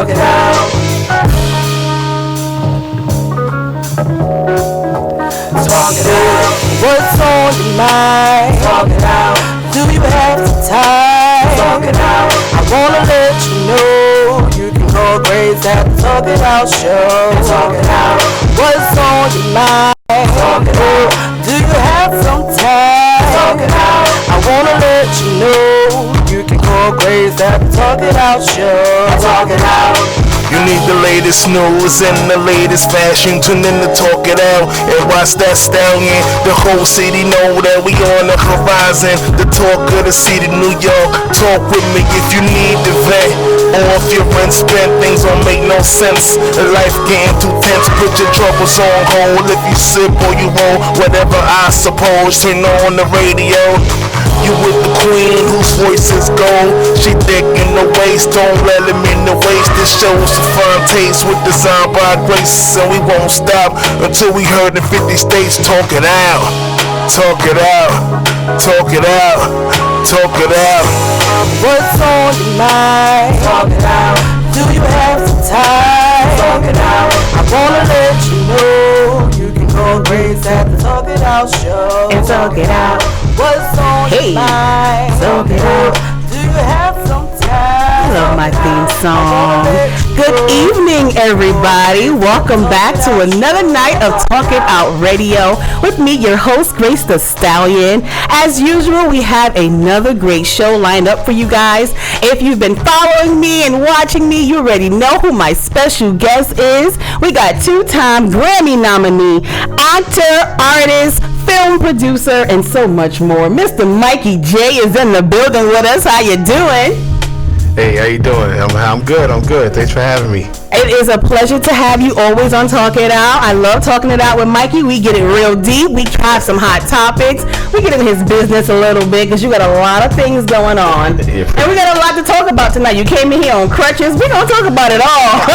Talk it out. Talk it out. What's on your mind? Talk it out. Do you have some time? Talk it out. I wanna let you know you can call Grace at the Talk It Out show. Talk it out. What's on your mind? Talk it out. Do you have some time? Talk it out. I wanna let you know you can call Grace at the Talk It Out show. Talk it out. You need the latest news and the latest fashion. Tune in to Talk It Out and watch that stallion. The whole city know that we on the horizon. The talk of the city, New York. Talk with me if you need the vet. Or if your rent spent, things don't make no sense. Life getting too tense, put your troubles on hold. If you sip or you roll, whatever I suppose. Turn on the radio. You with the queen whose voice is gold. She thick in the waist, don't let him in the waist. This show's a fine taste with design by Grace. And we won't stop until we heard in 50 states. Talk it out, talk it out, talk it out, talk it out. What's on your mind? Talk it out. Do you have some time? Talk it out. I wanna let you know you can call Grace at the Talk It Out show. And talk it out. What's on your mind? Talk it out. Do you have some time? I love my theme song. Good evening, everybody. Welcome back to another night of Talk It Out Radio with me, your host, Grace the Stallion. As usual, we have another great show lined up for you guys. If you've been following me and watching me, you already know who my special guest is. We got two-time Grammy nominee, actor, artist, film producer, and so much more. Mr. Mikey J is in the building with us. How you doing? Hey, how you doing? I'm good. Thanks for having me. It is a pleasure to have you always on Talk It Out. I love talking it out with Mikey. We get it real deep. We have some hot topics. We get in his business a little bit because you got a lot of things going on. And we got a lot to talk about tonight. You came in here on crutches. We're going to talk about it all.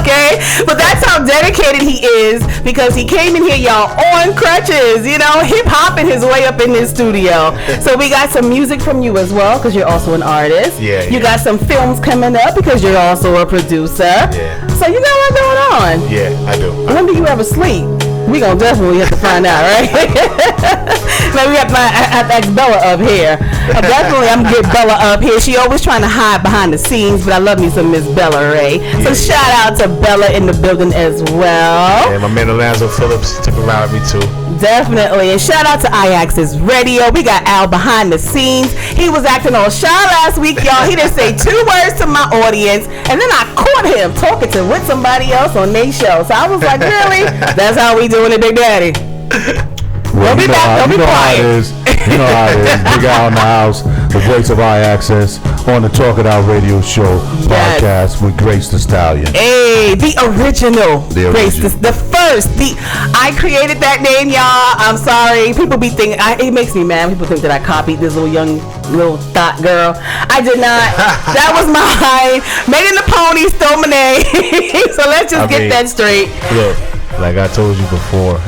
Okay? But that's how dedicated he is because he came in here, y'all, on crutches. You know, hip-hopping his way up in this studio. So we got some music from you as well because you're also an artist. Yeah. You got some films coming up because you're also a producer. Yeah. So you got a lot going on. Yeah, I do. When do you ever sleep? We gonna definitely have to find out, right? Maybe we have to ask Bella up here. Definitely, I'm gonna get Bella up here. She always trying to hide behind the scenes, but I love me some Miss Bella Ray. So shout out to Bella in the building as well. Yeah, my man Alonzo Phillips took around me too. Definitely, and shout out to iAccess Radio. We got Al behind the scenes. He was acting all shy last week, y'all. He didn't say 2 words to my audience, and then I caught him talking with somebody else on their show. So I was like, really? That's how we doing it, Big Daddy. Well, Don't be back. Don't be quiet. You know how it is. Big Al in the house, the voice of iAccess on the Talk It Out Radio Show podcast with Grace the Stallion. Hey, the original. Grace, original. the first. I created that name, y'all. I'm sorry. People be thinking, it makes me mad. People think that I copied this little thought girl. I did not. That was mine. Megan the Pony stole my name. So let's just get that straight. Look, like I told you before,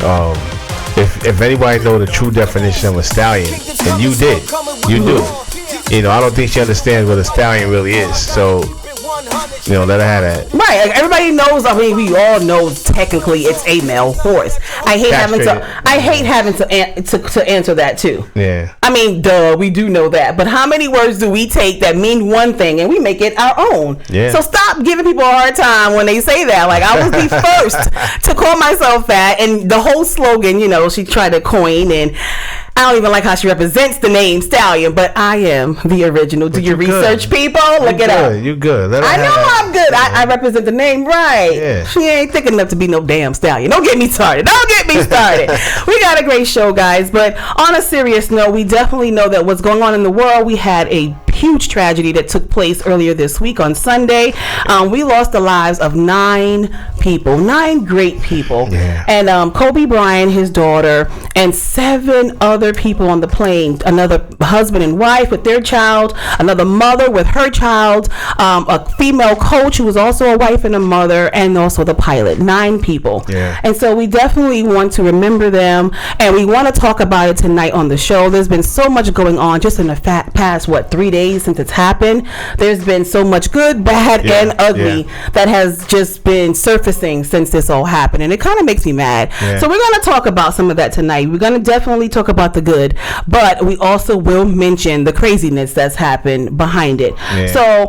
if anybody know the true definition of a stallion, and you do. You know, I don't think she understands what a stallion really is. So, you know, let her have that. Right, like everybody knows. I mean, we all know technically it's a male horse. I hate having to answer that too. Yeah. I mean, duh, we do know that. But how many words do we take that mean one thing and we make it our own? Yeah. So stop giving people a hard time when they say that. Like, I was the first to call myself that, and the whole slogan, you know, she tried to coin, and I don't even like how she represents the name Stallion, but I am the original. Do your research, people? Look it up. You good. I know I'm good. I represent the name right. Yeah. She ain't thick enough to be no damn stallion. Don't get me started. We got a great show, guys. But on a serious note, we definitely know that what's going on in the world. We had a huge tragedy that took place earlier this week on Sunday. We lost the lives of 9 people, 9 great people. Yeah. And Kobe Bryant, his daughter, and 7 other people on the plane. Another husband and wife with their child, another mother with her child, a female coach who was also a wife and a mother, and also the pilot. 9 people. Yeah. And so we definitely want to remember them, and we want to talk about it tonight on the show. There's been so much going on just in the past 3 days. days since it's happened, there's been so much good, bad, and ugly that has just been surfacing since this all happened, and it kind of makes me mad. So we're going to talk about some of that tonight. We're going to definitely talk about the good, but we also will mention the craziness that's happened behind it. So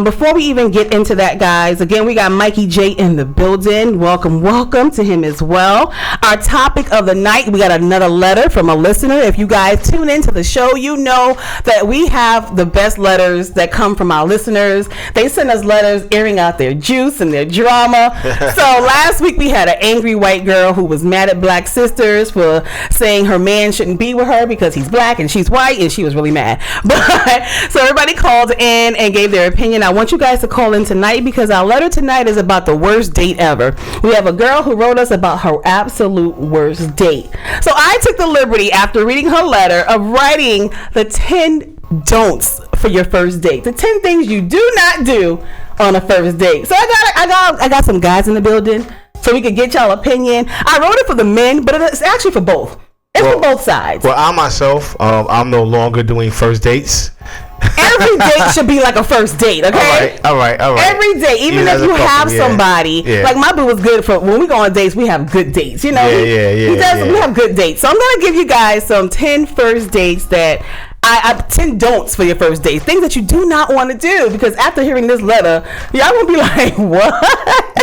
before we even get into that, guys, again, we got Mikey J in the building. Welcome to him as well. Our topic of the night, we got another letter from a listener. If you guys tune into the show, you know that we have the best letters that come from our listeners. They send us letters airing out their juice and their drama. So last week we had an angry white girl who was mad at Black sisters for saying her man shouldn't be with her because he's black and she's white, and she was really mad. But so everybody called in and gave their opinion. I want you guys to call in tonight because our letter tonight is about the worst date ever. We have a girl who wrote us about her absolute worst date. So I took the liberty, after reading her letter, of writing the 10 don'ts for your first date. The 10 things you do not do on a first date. So I got some guys in the building so we could get y'all opinion. I wrote it for the men, but it's actually for both. It's for both sides. Well, I myself, I'm no longer doing first dates. Every date should be like a first date, okay? All right. Every day, even if you have somebody, like my boo was good for, when we go on dates, we have good dates, you know? We have good dates. So I'm going to give you guys some 10 first dates that 10 don'ts for your first date, things that you do not want to do, because after hearing this letter, y'all gonna be like, what?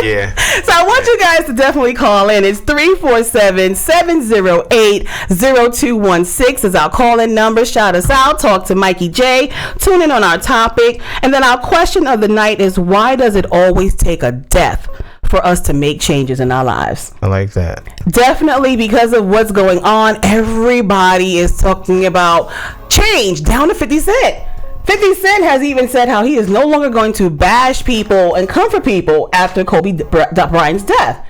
So I want you guys to definitely call in. It's 347-708-0216 is our call-in number. Shout us out, talk to Mikey J, tune in on our topic, and then our question of the night is, why does it always take a death for us to make changes in our lives? I like that. Definitely, because of what's going on, everybody is talking about change, down to 50 Cent. 50 Cent has even said how he is no longer going to bash people and comfort people after Kobe Bryant's death.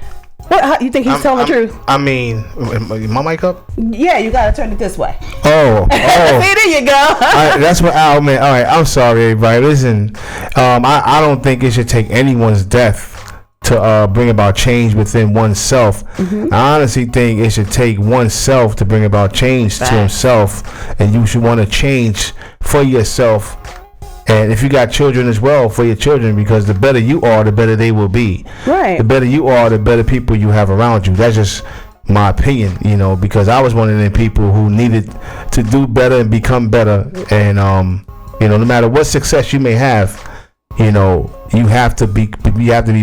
What, you think he's telling the truth? I mean, my mic up? Yeah, you gotta turn it this way. Oh. See, there you go. That's what Al meant. All right, I'm sorry, everybody. Listen, I don't think it should take anyone's death to bring about change within oneself. I honestly think it should take oneself to bring about change to himself, and you should want to change for yourself, and if you got children as well, for your children, because the better you are, the better they will be. The better you are, the better people you have around you. That's just my opinion, you know, because I was one of them people who needed to do better and become better, and you know, no matter what success you may have, you know, you have to be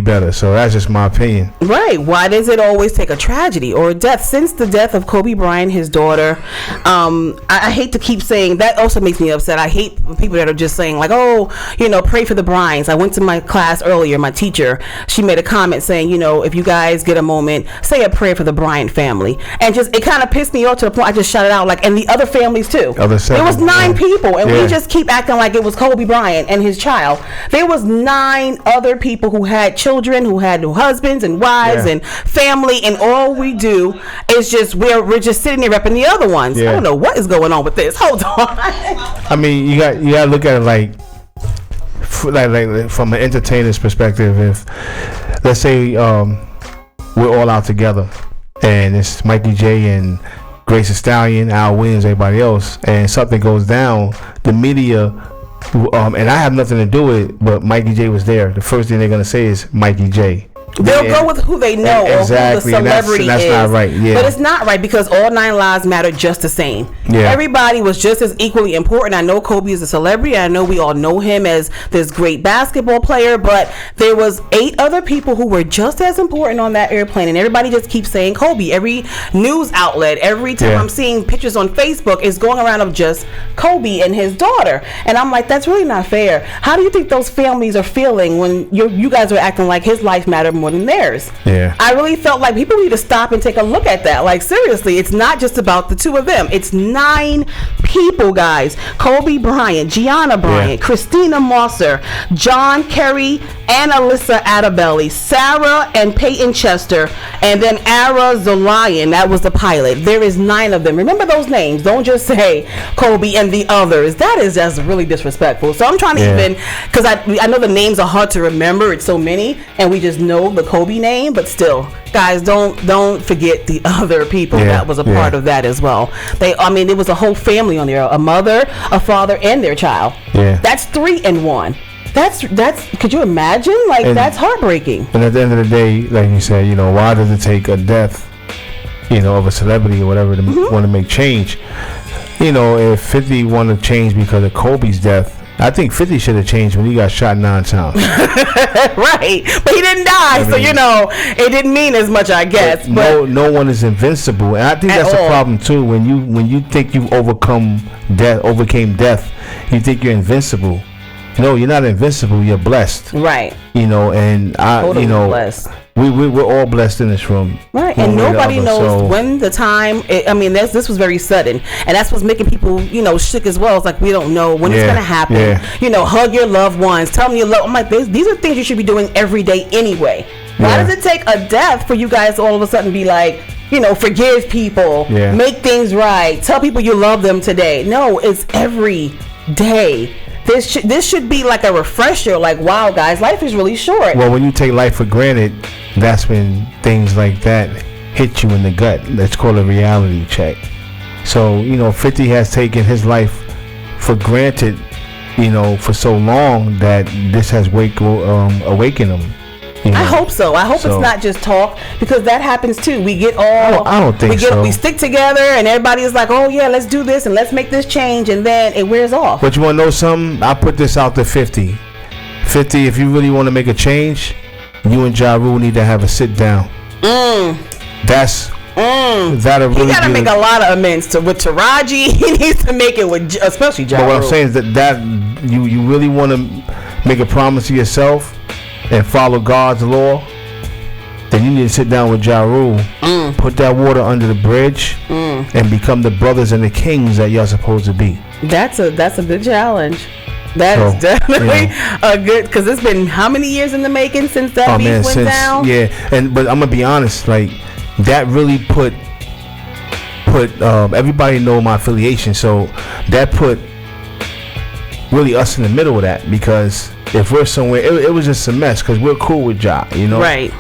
better. So that's just my opinion. Right. Why does it always take a tragedy or a death? Since the death of Kobe Bryant, his daughter, I hate to keep saying that. Also makes me upset. I hate people that are just saying like, oh, you know, pray for the Bryants. I went to my class earlier. My teacher, she made a comment saying, you know, if you guys get a moment, say a prayer for the Bryant family. And just, it kind of pissed me off to the point I just shut it out. Like, and the other families too. There was 9 people, and we just keep acting like it was Kobe Bryant and his child. There was 9 other people who had children, who had husbands and wives and family, and all we do is just we're just sitting there repping the other ones. I don't know what is going on with this. Hold on. I mean, you got to look at it like from an entertainer's perspective. If let's say we're all out together, and it's Mikey J and Grace the Stallion, Al Williams, everybody else, and something goes down, the media. And I have nothing to do with it, but Mikey J was there. The first thing they're going to say is Mikey J. They'll go with who they know or who the celebrity that's is. Not right. But it's not right, because all 9 lives matter just the same. Everybody was just as equally important. I know Kobe is a celebrity. I know we all know him as this great basketball player, but there was 8 other people who were just as important on that airplane, and everybody just keeps saying Kobe. Every news outlet, every time I'm seeing pictures on Facebook, is going around of just Kobe and his daughter. And I'm like, that's really not fair. How do you think those families are feeling when you guys are acting like his life mattered more than theirs? I really felt like people need to stop and take a look at that. Like, seriously, it's not just about the 2 of them. It's 9 people, guys. Kobe Bryant, Gianna Bryant, Christina Mosser, John Kerry, and Alyssa Adabelli, Sarah and Peyton Chester, and then Ara Zolian. That was the pilot. There is 9 of them. Remember those names. Don't just say Kobe and the others. That is just really disrespectful. So I'm trying to even, because I know the names are hard to remember. It's so many, and we just know the Kobe name, but still, guys, don't forget the other people that was a part of that as well. It was a whole family on there, a mother, a father, and their child. Yeah. That's 3 in 1. That's could you imagine? That's heartbreaking. And at the end of the day, like you said, why does it take a death, of a celebrity or whatever to want to make change? If 50 wanted to change because of Kobe's death, I think 50 should have changed when he got shot 9 times. Right, but he didn't die, so it didn't mean as much, I guess. But no one is invincible, and I think that's a problem too. When you think you've overcame death, you think you're invincible. No, you're not invincible. You're blessed. Right. And totally blessed. We're all blessed in this room. Right, and nobody knows when the time. This was very sudden, and that's what's making people, shook as well. It's like we don't know when it's gonna happen. Yeah. Hug your loved ones, tell them you love. I'm like, these are things you should be doing every day anyway. Why does it take a death for you guys to all of a sudden be like, forgive people, make things right, tell people you love them today? No, it's every day. This should be like a refresher. Like, wow, guys, life is really short. Well, when you take life for granted, that's when things like that hit you in the gut. That's called a reality check. So 50 has taken his life for granted, for so long that this has awakened him. I hope so. I hope it's not just talk, because that happens too. We get all. I don't think so. We stick together, and everybody is like, "Oh yeah, let's do this and let's make this change," and then it wears off. But you want to know something? I put this out to 50. 50. If you really want to make a change, you and Ja Rule need to have a sit down. That'll really. He gotta make a lot of amends with Taraji. He needs to make it with, especially Ja Rule. But what I'm saying is that you really want to make a promise to yourself and follow God's law, then you need to sit down with Ja Rule, put that water under the bridge, and become the brothers and the kings that you're supposed to be. That's a good challenge. That is definitely a good, because it's been how many years in the making since that beef went down? Yeah, but I'm gonna be honest, like that really put everybody know my affiliation, so that put really us in the middle of that, because if we're somewhere, it was just a mess, because we're cool with Ja, Right.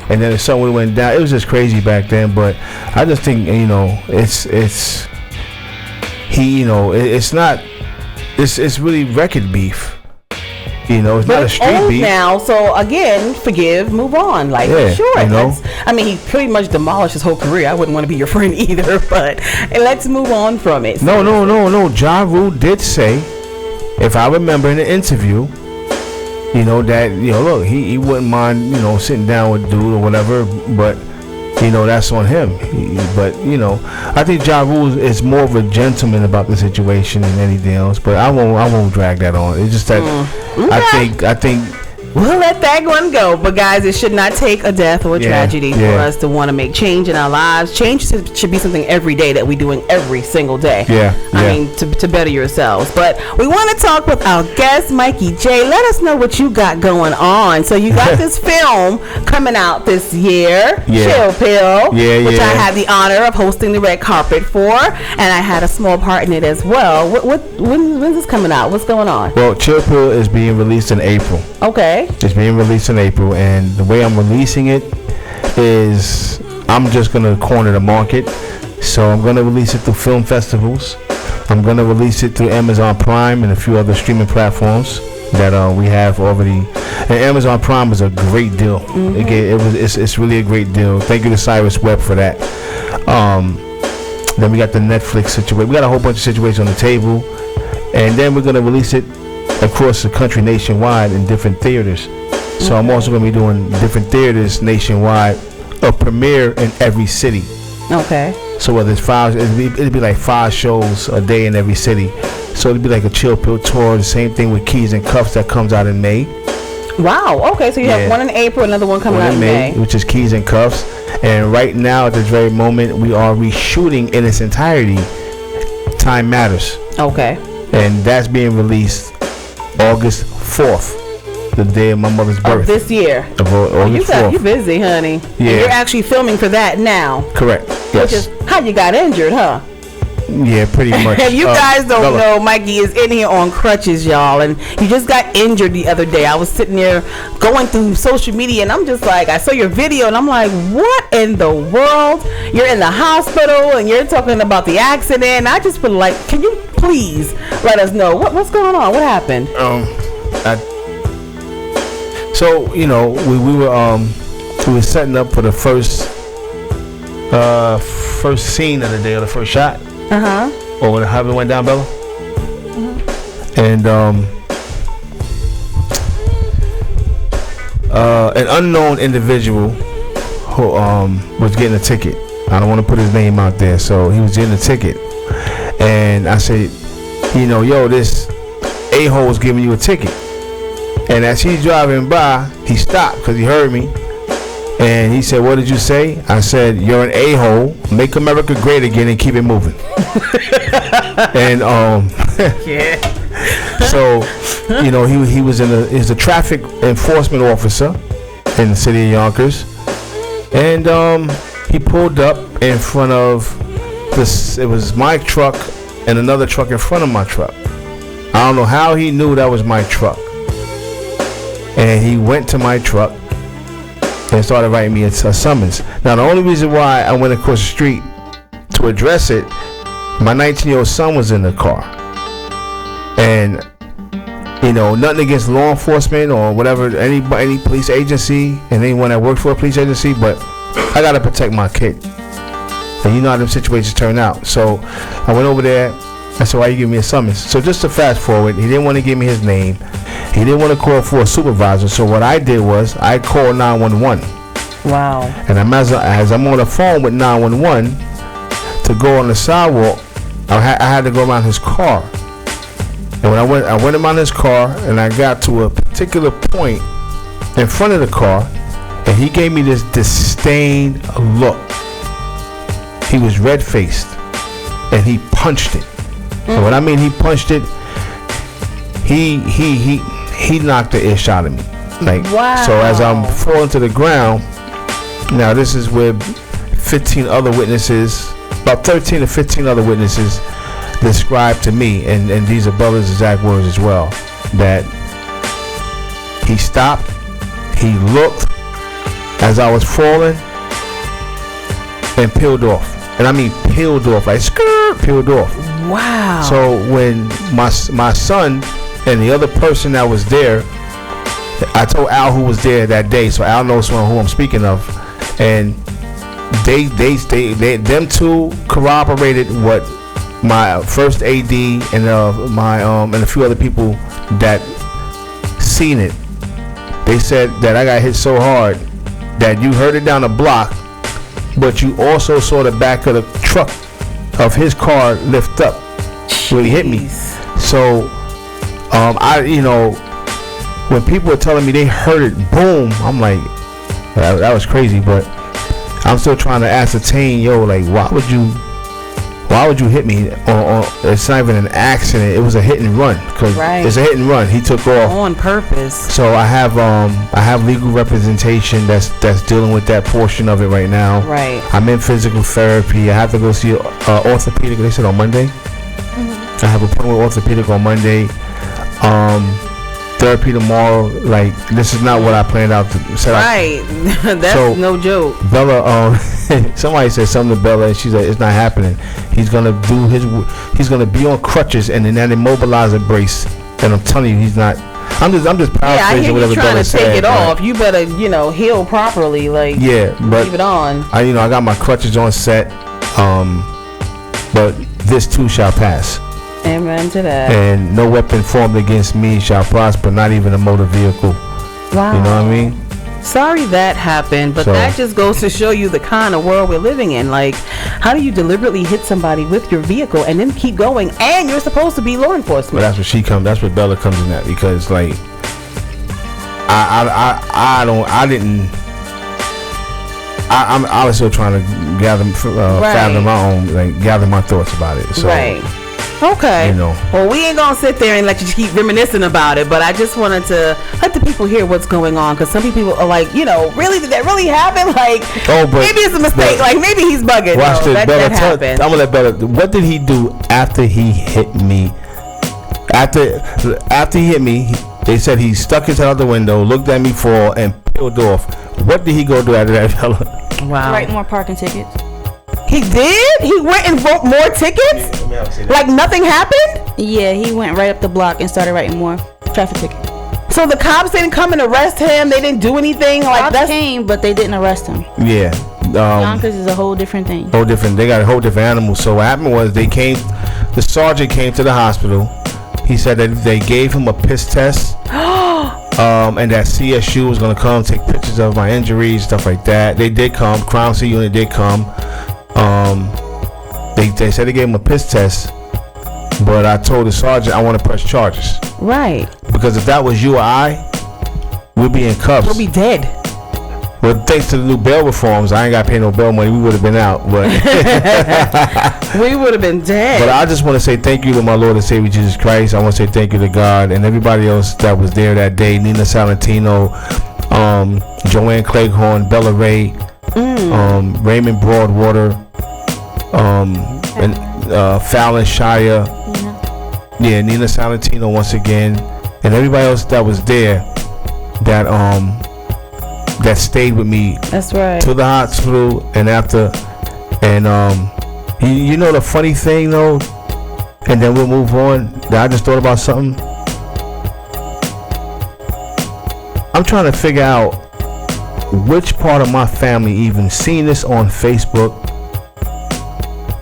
And then if somewhere went down, it was just crazy back then. But I just think, it's really record beef. It's not a street beef now. So again, forgive, move on. Like, sure. He pretty much demolished his whole career. I wouldn't want to be your friend either. But let's move on from it. No. Ja Rule did say, if I remember in the interview, that look, he wouldn't mind sitting down with dude or whatever, but that's on him. But I think Ja Rule is more of a gentleman about the situation than anything else. But I won't drag that on. It's just that I think we'll let that one go. But guys, it should not take a death or a tragedy for us to want to make change in our lives. Change should be something every day that we're doing every single day. To better yourselves. But we want to talk with our guest, Mikey J. Let us know what you got going on. So you got this film coming out this year, Chill Pill, which I had the honor of hosting the red carpet for, and I had a small part in it as well. When's this coming out? What's going on? Well, Chill Pill is being released in April. Okay. It's being released in April, and the way I'm releasing it is I'm just going to corner the market. So I'm going to release it through film festivals. I'm going to release it through Amazon Prime and a few other streaming platforms that we have already. And Amazon Prime is a great deal. It's really a great deal. Thank you to Cyrus Webb for that. Then we got the Netflix situation. We got a whole bunch of situations on the table, and then we're going to release it across the country, nationwide, in different theaters. So I'm also going to be doing different theaters nationwide, a premiere in every city. Okay. So whether it's it'd be like 5 shows a day in every city. So it'd be like a Chill Pill tour. The same thing with Keys and Cuffs that comes out in May. Wow. Okay. So you have one in April, another one coming out in May, which is Keys and Cuffs. And right now, at this very moment, we are reshooting in its entirety Time Matters. Okay. And that's being released August 4th. the day of my mother's birth. This year. Of August 4th. You busy, honey. Yeah. And you're actually filming for that now. Correct. Which Yes. is how you got injured, huh? Yeah, pretty much. If you guys don't Bella. know, Mikey is in here on crutches, y'all, and he just got injured the other day. I was sitting there going through social media, and I'm just like, I saw your video, and I'm like, what in the world? You're in the hospital, and you're talking about the accident. I just feel like, can you please let us know what's going on? What happened? So we were setting up for the first scene of the day, or the first shot. Or however it went down, Bella. And an unknown individual who was getting a ticket. I don't want to put his name out there, so he was getting a ticket. And I said, yo, this a-hole is giving you a ticket. And as he's driving by, he stopped because he heard me. And he said, what did you say? I said, you're an a-hole. Make America great again and keep it moving. And so, he was he's a traffic enforcement officer in the city of Yonkers. And he pulled up in front of this. It was my truck and another truck in front of my truck. I don't know how he knew that was my truck. And he went to my truck and started writing me a summons. Now, the only reason why I went across the street to address it, my 19-year-old son was in the car. And, nothing against law enforcement or whatever, any police agency and anyone that worked for a police agency, but I got to protect my kid. And you know how them situations turn out. So I went over there. I said, why you give me a summons? So just to fast forward, he didn't want to give me his name. He didn't want to call for a supervisor. So what I did was I called 911. Wow. And as I'm on the phone with 911 to go on the sidewalk, I had to go around his car. And when I went around his car and I got to a particular point in front of the car, and he gave me this disdained look. He was red-faced and he punched it. And when I mean he punched it, he knocked the ish out of me. Wow. So as I'm falling to the ground, now this is with 15 other witnesses, about 13 to 15 other witnesses described to me, and these are Bella's exact words as well, that he stopped, he looked as I was falling, and peeled off. And I mean peeled off, like peeled off. Wow. So when my son and the other person that was there, I told Al who was there that day, so Al knows who I'm speaking of, and they them two corroborated what my first AD and and a few other people that seen it. They said that I got hit so hard that you heard it down the block, but you also saw the back of the truck of his car lift up when he hit me. So when people were telling me they heard it boom, I'm like, that was crazy. But I'm still trying to ascertain, why would you hit me? It's not even an accident. It was a hit and run. Cause it's a hit and run. He took off on purpose. So I have legal representation that's dealing with that portion of it right now. Right. I'm in physical therapy. I have to go see orthopedic. They said on Monday. I have an appointment with orthopedic on Monday. Therapy tomorrow. Like, this is not what I planned out to set up. Right. That's no joke. Bella, somebody said something to Bella, and she's like, it's not happening. He's gonna be on crutches and in that immobilizer brace. And I'm telling you, he's not. I'm just paraphrasing whatever Bella said. Yeah, I hear you trying to take it off. You better, heal properly. Like, but leave it on. I got my crutches on set. But this too shall pass. Amen to that. And no weapon formed against me shall prosper, not even a motor vehicle. Wow. You know what I mean? Sorry that happened, but that just goes to show you the kind of world we're living in. Like, how do you deliberately hit somebody with your vehicle and then keep going? And you're supposed to be law enforcement. But that's where Bella comes in at, because like I'm still trying to gather my thoughts about it. So Okay. You know. Well, we ain't gonna sit there and let you keep reminiscing about it, but I just wanted to let the people hear what's going on, because some people are like, really, did that really happen? Like, maybe it's a mistake. Like, maybe he's bugging. Watch this, Bella. That happened. I'm gonna let Bella. What did he do after he hit me? After he hit me, they said he stuck his head out the window, looked at me fall, and peeled off. What did he go do after that, Bella? Wow. Write more parking tickets. He did? He went and wrote more tickets? Like nothing happened? Yeah, he went right up the block and started writing more traffic tickets. So the cops didn't come and arrest him? They didn't do anything? Like Cops came, but they didn't arrest him. Yeah. Yonkers is a whole different thing. They got a whole different animal. So what happened was the sergeant came to the hospital. He said that they gave him a piss test. And that CSU was going to come take pictures of my injuries, stuff like that. They did come. Crime Scene Unit did come. They said they gave him a piss test, but I told the sergeant I want to press charges. Right. Because if that was you or I, we'd be in cuffs. We'll be dead. Well, thanks to the new bail reforms, I ain't got to pay no bail money. We would have been out, but we would have been dead. But I just want to say thank you to my Lord and Savior Jesus Christ. I want to say thank you to God and everybody else that was there that day. Nina Salentino, Joanne Cleghorn, Bella Ray, Raymond Broadwater, and Fallon Shire. Yeah, Nina Salentino once again, and everybody else that was there that stayed with me. That's right. To the hospital and after, and you know the funny thing though, and then we'll move on. I just thought about something. I'm trying to figure out which part of my family even seen this on Facebook,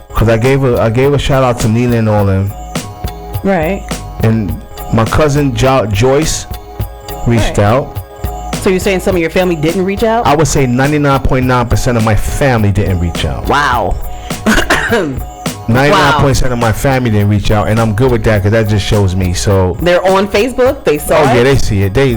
because I gave a shout out to Nina and all them. Right. And my cousin Joyce reached out. So you're saying some of your family didn't reach out? I would say 99.9% of my family didn't reach out. Wow. 99% of my family didn't reach out, and I'm good with that because that just shows me. So they're on Facebook. They saw it. Oh yeah, they see it. They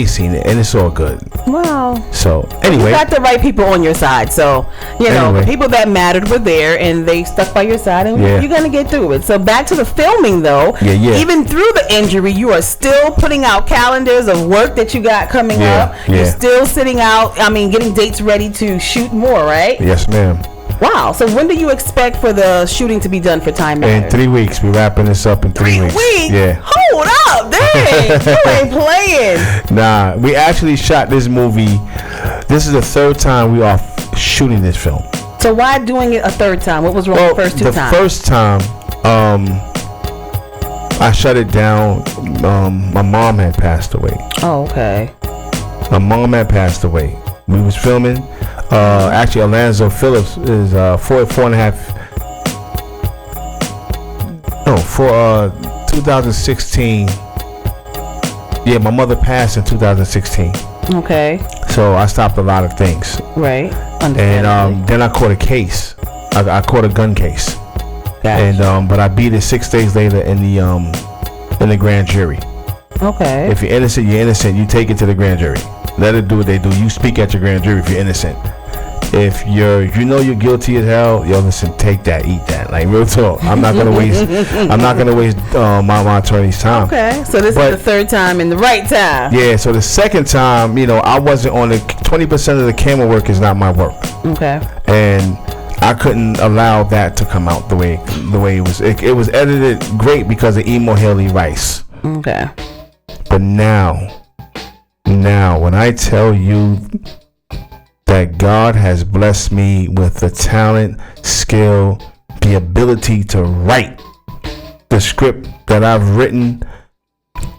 seen it, and it's all good. Wow. So anyway, you got the right people on your side. So the people that mattered were there, and they stuck by your side, and you're gonna get through it. So back to the filming though. Yeah. Even through the injury, you are still putting out calendars of work that you got coming up. Yeah. You're still sitting out. Getting dates ready to shoot more, right? Yes, ma'am. Wow. So when do you expect for the shooting to be done for Time Matters? In 3 weeks. We're wrapping this up in 3 weeks. 3 weeks? Yeah. Hold up. Dang. You ain't playing. Nah. We actually shot this movie. This is the third time we are shooting this film. So why doing it a third time? What was wrong the first two times? The first time, I shut it down. My mom had passed away. Oh, okay. My mom had passed away. We was filming. Actually, Alonzo Phillips is 2016. Yeah, my mother passed in 2016. Okay. So I stopped a lot of things. Right. And then I caught a case. I caught a gun case. Gotcha. And but I beat it 6 days later in the grand jury. Okay. If you're innocent, you're innocent. You take it to the grand jury. Let it do what they do. You speak at your grand jury if you're innocent. If you're guilty as hell, listen, take that, eat that. Like real talk. I'm not gonna waste my attorney's time. Okay. So this is the third time and the right time. Yeah. So the second time, I wasn't on the 20% of the camera work is not my work. Okay. And I couldn't allow that to come out the way it was. It was edited great because of Emo Haley Rice. Okay. But now, when I tell you that God has blessed me with the talent, skill, the ability to write the script that I've written,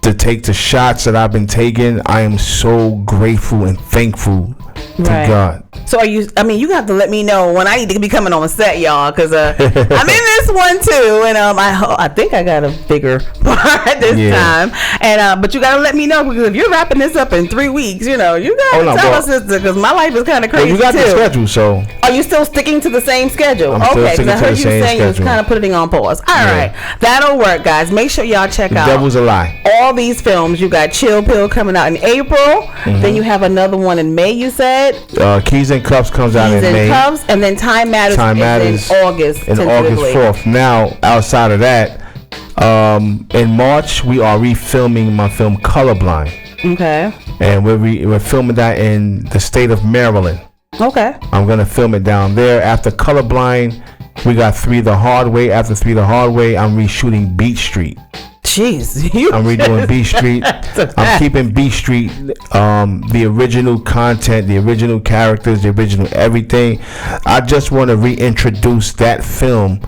to take the shots that I've been taking, I am so grateful and thankful to God. So you have to let me know when I need to be coming on set, y'all, because I'm in this one too, and I think I got a bigger part this time, and but you got to let me know, because if you're wrapping this up in 3 weeks, you got to tell us, sister, because my life is kind of crazy. You got the schedule, so are you still sticking to the same schedule? Okay, because I heard you saying you was kind of putting on pause. All right, that'll work, guys. Make sure y'all check out Devil's a Lie. All these films. You got Chill Pill coming out in April. Then you have another one in May, you said. said? Keys and Cuffs comes out Keys in May. and Cuffs, and then Time Matters is in August. In August 4th. Now, outside of that, in March, we are refilming my film Colorblind. Okay. And we're filming that in the state of Maryland. Okay. I'm going to film it down there. After Colorblind, we got 3 the Hard Way. After 3 the Hard Way, I'm reshooting Beat Street. Jeez. I'm redoing Beat Street. I'm keeping Beat Street, the original content, the original characters, the original everything. I just want to reintroduce that film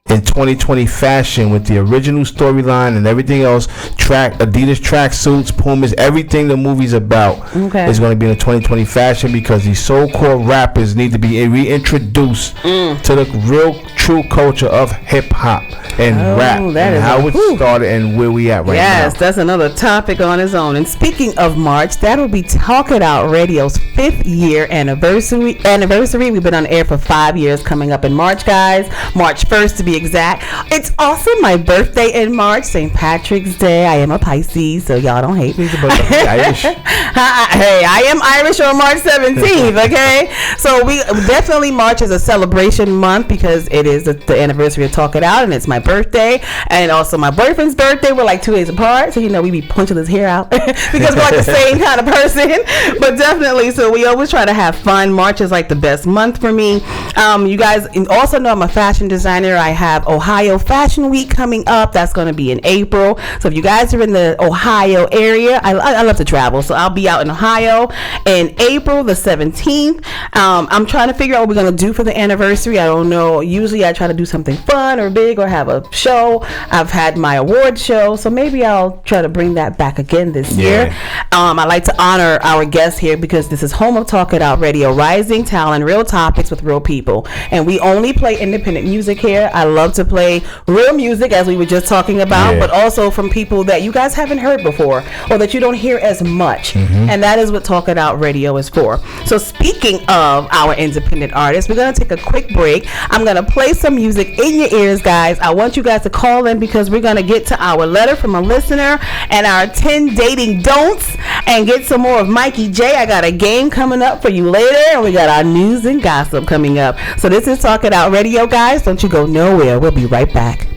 in 2020 fashion with the original storyline and everything else. Adidas tracksuits, Pumas, everything the movie's about is going to be in a 2020 fashion, because these so-called rappers need to be reintroduced to the real true culture of hip-hop and rap, and how it started and where we at right now. Yes, that's another topic on its own. And speaking of March, that'll be Talk It Out Radio's 5th year anniversary. We've been on air for 5 years coming up in March, guys. March 1st to be exact. It's also my birthday in March, St. Patrick's Day. I am a Pisces, so y'all don't hate me. Irish. Hey, I am Irish on March 17th, okay? So we definitely, March is a celebration month because it is the anniversary of Talk It Out, and it's my birthday and also my boyfriend's birthday. We're like 2 days apart, so we be punching his hair out because we're like the same kind of person. But definitely, so we always try to have fun. March is like the best month for me. You guys also know I'm a fashion designer. I have Ohio Fashion Week coming up. That's going to be in April. So if you guys are in the Ohio area, I love to travel, so I'll be out in Ohio in April the 17th. I'm trying to figure out what we're going to do for the anniversary. I don't know. Usually I try to do something fun or big or have a show. I've had my award show, so maybe I'll try to bring that back again this year. I like to honor our guests here because this is home of Talk It Out Radio, rising talent, real topics with real people, and we only play independent music here. I love to play real music, as we were just talking about, but also from people that you guys haven't heard before or that you don't hear as much, and that is what Talk It Out Radio is for. So speaking of our independent artists, we're going to take a quick break. I'm going to play some music in your ears, guys. I want you guys to call in because we're going to get to our letter from a listener and our 10 dating don'ts and get some more of Mikey J. I got a game coming up for you later, and we got our news and gossip coming up. So this is Talk It Out Radio, guys. Don't you go nowhere. We'll be right back.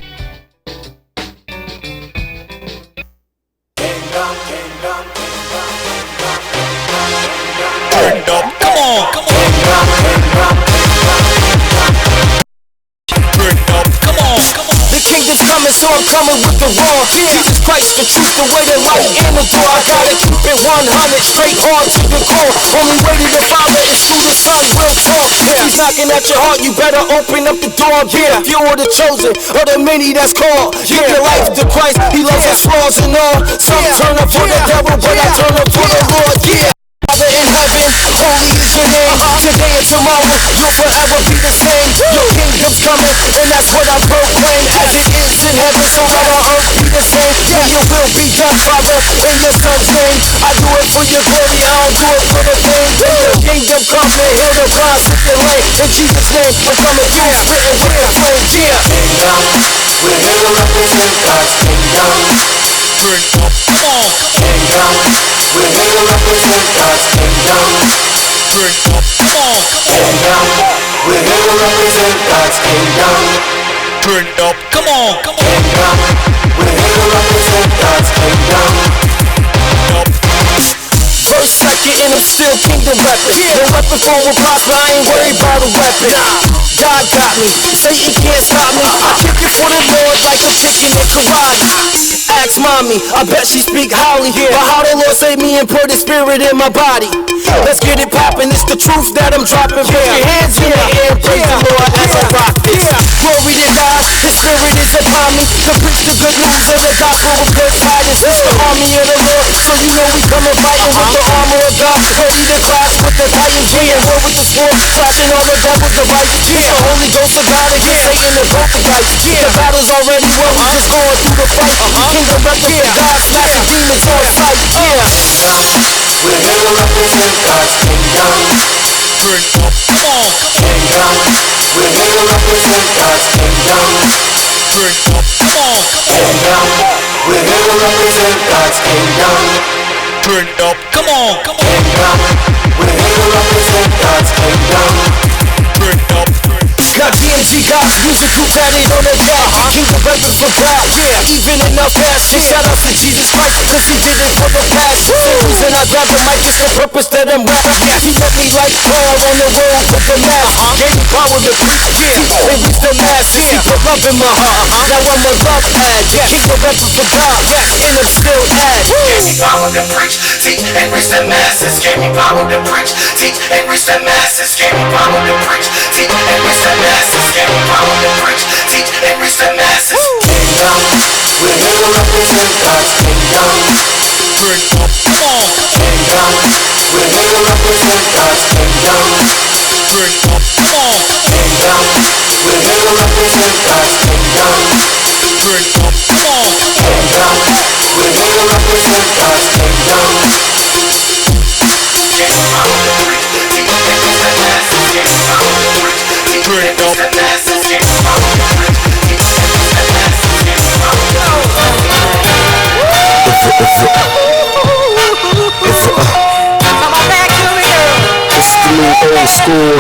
Kingdom's coming, so I'm coming with the raw. Jesus Christ, the truth, the way, the light, and the door. I gotta keep it 100, straight hard to the core. Only way to the Father is through the Son, real talk. If he's knocking at your heart, you better open up the door. If you are the chosen, or the many that's called. Give your life to Christ, he loves his flaws and all. Some turn up for the devil, but I turn up for the Lord, Father in heaven, holy is your name. Today and tomorrow, you'll forever be the same. Your kingdom's coming, and that's what I proclaim. As it is in heaven, so let our earth be the same. May your will be done, Father, in your Son's name. I do it for your glory, I don't do it for the fame. When your kingdom comes, and heal the blind, sick and lame. In Jesus' name, I'm coming through, spitting with the flame. Kingdom, we're here to represent God's kingdom. Turn up, come on, kingdom. We're here to represent God's kingdom. Turn up, come on, kingdom. We're here to represent God's kingdom. Turn up, come on, kingdom. We're here to represent God's kingdom. First, second, and I'm still kingdom reppin'. No weapon form will prosper, I ain't worried about a weapon. God got me, Satan can't stop me. I kick it for the Lord like I'm kicking in karate. Ask mommy, I bet she speak highly. But how the Lord saved me and put his spirit in my body. Let's get it poppin', it's the truth that I'm dropping. Put your hands in the air, praise the Lord as I rock this. Glory to God, his spirit is upon me. To preach the good news of the gospel with good tidings. It's the army of the Lord, so you know we coming fighting with the armor of God. Ready to clash with the Titans, and war with the sword, slashing all the devil's devices. It's the Holy Ghost of God against Satan and both the dice. The battle's already won, we just going through the fight. Kingdom represent God, slashing demons on sight. We're here to represent God's kingdom. Turn up, come on, kingdom. We're here to represent God's kingdom. Turn up, come on, kingdom. We're here to represent God's kingdom. Turn up, come on, kingdom. We're here here to represent God's kingdom. Now DMG got musical talent on the back. King of rapping for God, yeah. Even in our passion, shout out to Jesus Christ, cause he did it for the passion. The reason I grab the mic is the purpose that I'm rapping. He let me like Paul on the road with the mask. Gave me power to preach, yeah. And reach the masses, he put love in my heart. Now I'm a love addict. King of rapping for God, yeah. And I'm still addict. Gave me power to preach, teach, and reach the masses. Gave me power to preach, teach, and reach the masses. Gave me power to preach, teach, and reach the masses. Give me power to preach, teach, and reach the masses. Kingdom, we're here to represent God's kingdom. Kingdom, we're here to represent God's kingdom. Kingdom, we're here to represent God's kingdom. Kingdom, we're here to represent God's kingdom. Give me power to preach, teach, and reach the masses. Give me power to preach. Turn up the masses, give me power to preach. Teach and reach the masses, give me power to It's the new old school.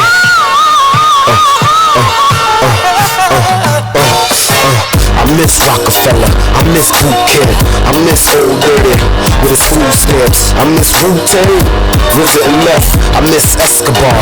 I miss Rockefeller, I miss Boot Kid, I miss Old Dirty with his food stamps. I miss Wu-Tang, RZA and Meth, I miss Escobar,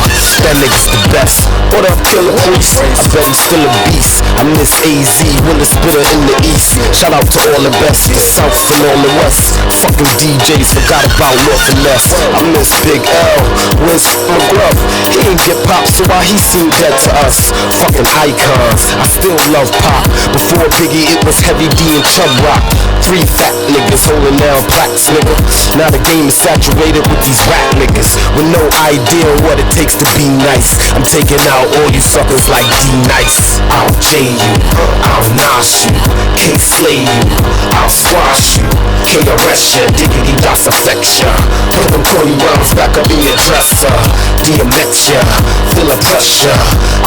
that nigga's the best. What up, Killer Priest? I bet he's still a beast. I miss AZ, Willie Spitter in the East. Shout out to all the best, the South and all the West. Fucking DJs forgot about North and Left. I miss Big L, where's McGruff? He ain't get pop, so why he seem dead to us? Fucking icons, I still love pop. Before Biggie, it was Heavy D and Chub Rock. 3 fat niggas holding down plaques, nigga. Now the game is saturated with these rap niggas with no idea what it takes to be nice. I'm taking out all you suckers like D-Nice. I'll J you, I'll Nosh you, can't slay you, I'll squash you, KRS ya, diggity dots affect ya. Put them 20 rounds back up in your dresser. DMX ya, feel the pressure.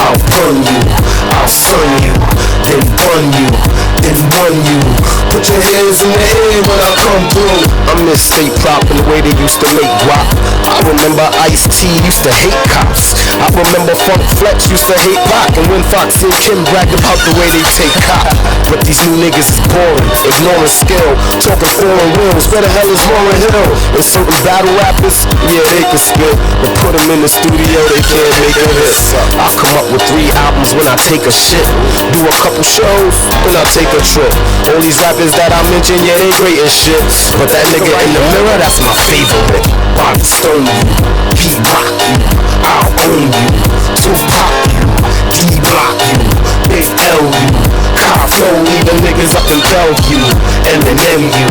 I'll burn you, I'll sun you, then bun you, then run you. Put your hands in the air when I come through. I miss State Prop and the way they used to make guap. I remember Ice-T used to hate cops. I remember Funk Flex used to hate Pac. And when Fox and Kim bragged about the way they take cop. But these new niggas is boring, ignoring skill, talking foreign words. Where the hell is Lauryn Hill? And certain battle rappers, yeah, they can spit, but put them in the studio, they can't make a hit. I come up with 3 albums when I take a shit, do a couple shows, then I take a trip. All these rappers that I mentioned, yeah, they great as shit, but that nigga in the mirror, that's my favorite. Bobby Stone you, P-Rock you, I'll own you, Tupac you, D-Block you, Big L you, Cop Flow, leave the niggas up in Bellevue, Eminem you,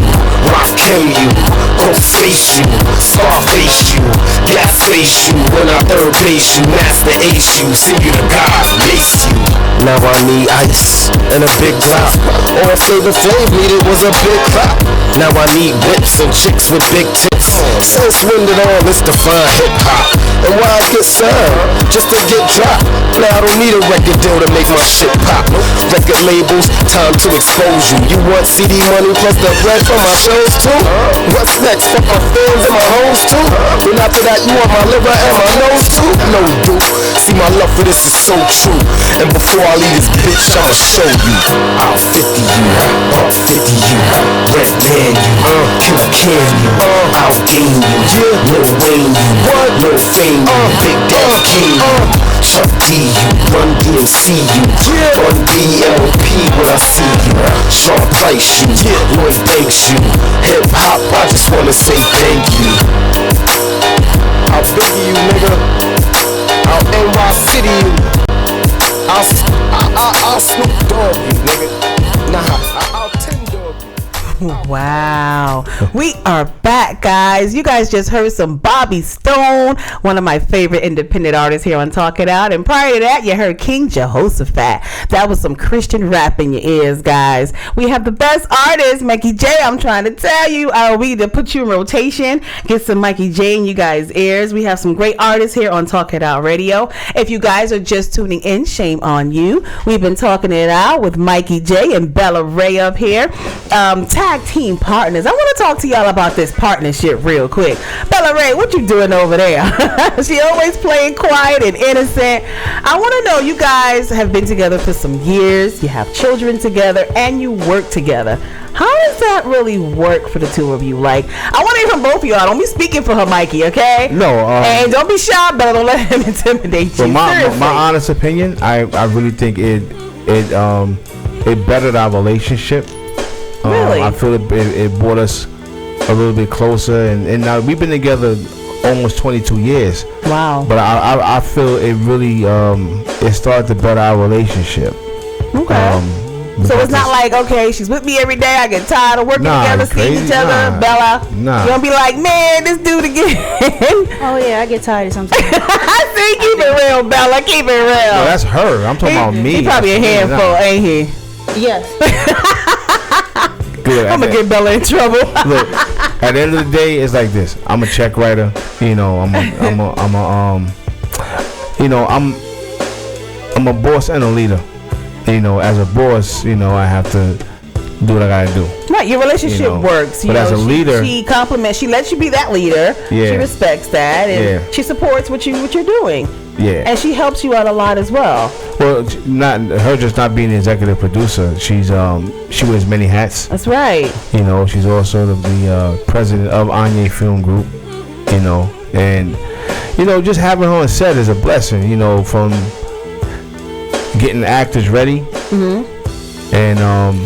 Rakim you, Ghostface you, Scarface you, Gas-Face you, when I third base you, Master Ace you, sing you to God, mace you. Now I need ice and a big drop. All Flavor Flav needed was a big clap. Now I need whips and chicks with big tits. Since when did all this define hip-hop? And why I get signed? Just to get dropped. Now I don't need a record deal to make my shit pop. Record labels, time to expose you. You want CD money plus the bread from my shows too? What's next? Fuck my fans and my hoes too? Then after that you want my liver and my nose too? No dude, see my love for this is so true. And before I leave this bitch, I'ma show you. I'll 50 you, I'll 50 you, Red Man you, Killer Can you, I'll game you, Lil Wayne you, Lil Fame you, Big Daddy King you, Chuck D you, Run DMC you, Run BLP when I see you, Sean Price you, Lloyd Banks you, Hip Hop, I just wanna say thank you. I'll Biggie you, nigga, I'll NY City you, I'll Snoop Dogg you, nigga. Nah, I'll 10 Dogg you. Wow. We are back, guys. You guys just heard some Bobby Stone, one of my favorite independent artists here on Talk It Out. And prior to that, you heard King Jehoshaphat. That was some Christian rap in your ears, guys. We have the best artist, Mikey J. I'm trying to tell you. We need to put you in rotation, get some Mikey J in you guys' ears. We have some great artists here on Talk It Out Radio. If you guys are just tuning in, shame on you. We've been talking it out with Mikey J and Bella Ray up here. Tap tag team partners. I want to talk to y'all about this partnership real quick. Bella Ray, what you doing over there? She always playing quiet and innocent. I want to know, you guys have been together for some years. You have children together and you work together. How does that really work for the two of you? Like, I want to hear from both of y'all. Don't be speaking for her, Mikey, okay? No. And don't be shy, Bella. Don't let him intimidate you. My honest opinion, I really think it bettered our relationship. Really? I feel it brought us a little bit closer, and now we've been together almost 22 years. Wow. But I feel it really it started to better our relationship. Okay. So it's not like, okay, she's with me every day, I get tired of working together, seeing each other, Bella. Nah. You don't be like, man, this dude again. Oh yeah, I get tired sometimes. See, keep it real, Bella. Keep it real. No, that's her. I'm talking about me. He probably a handful, ain't he? Yes. Good. I'm gonna get Bella in trouble. Look, at the end of the day, it's like this. I'm a check writer. You know, I'm a boss and a leader. You know, as a boss, you know, I have to do what I gotta do. Right, your relationship works. But as a leader, she compliments. She lets you be that leader. Yeah. She respects that, and she supports what you're doing. Yeah. And she helps you out a lot as well. Well, just not being the executive producer. She wears many hats. That's right. You know, she's also the president of Anye Film Group. You know, and you know, just having her on set is a blessing. You know, from getting actors ready, and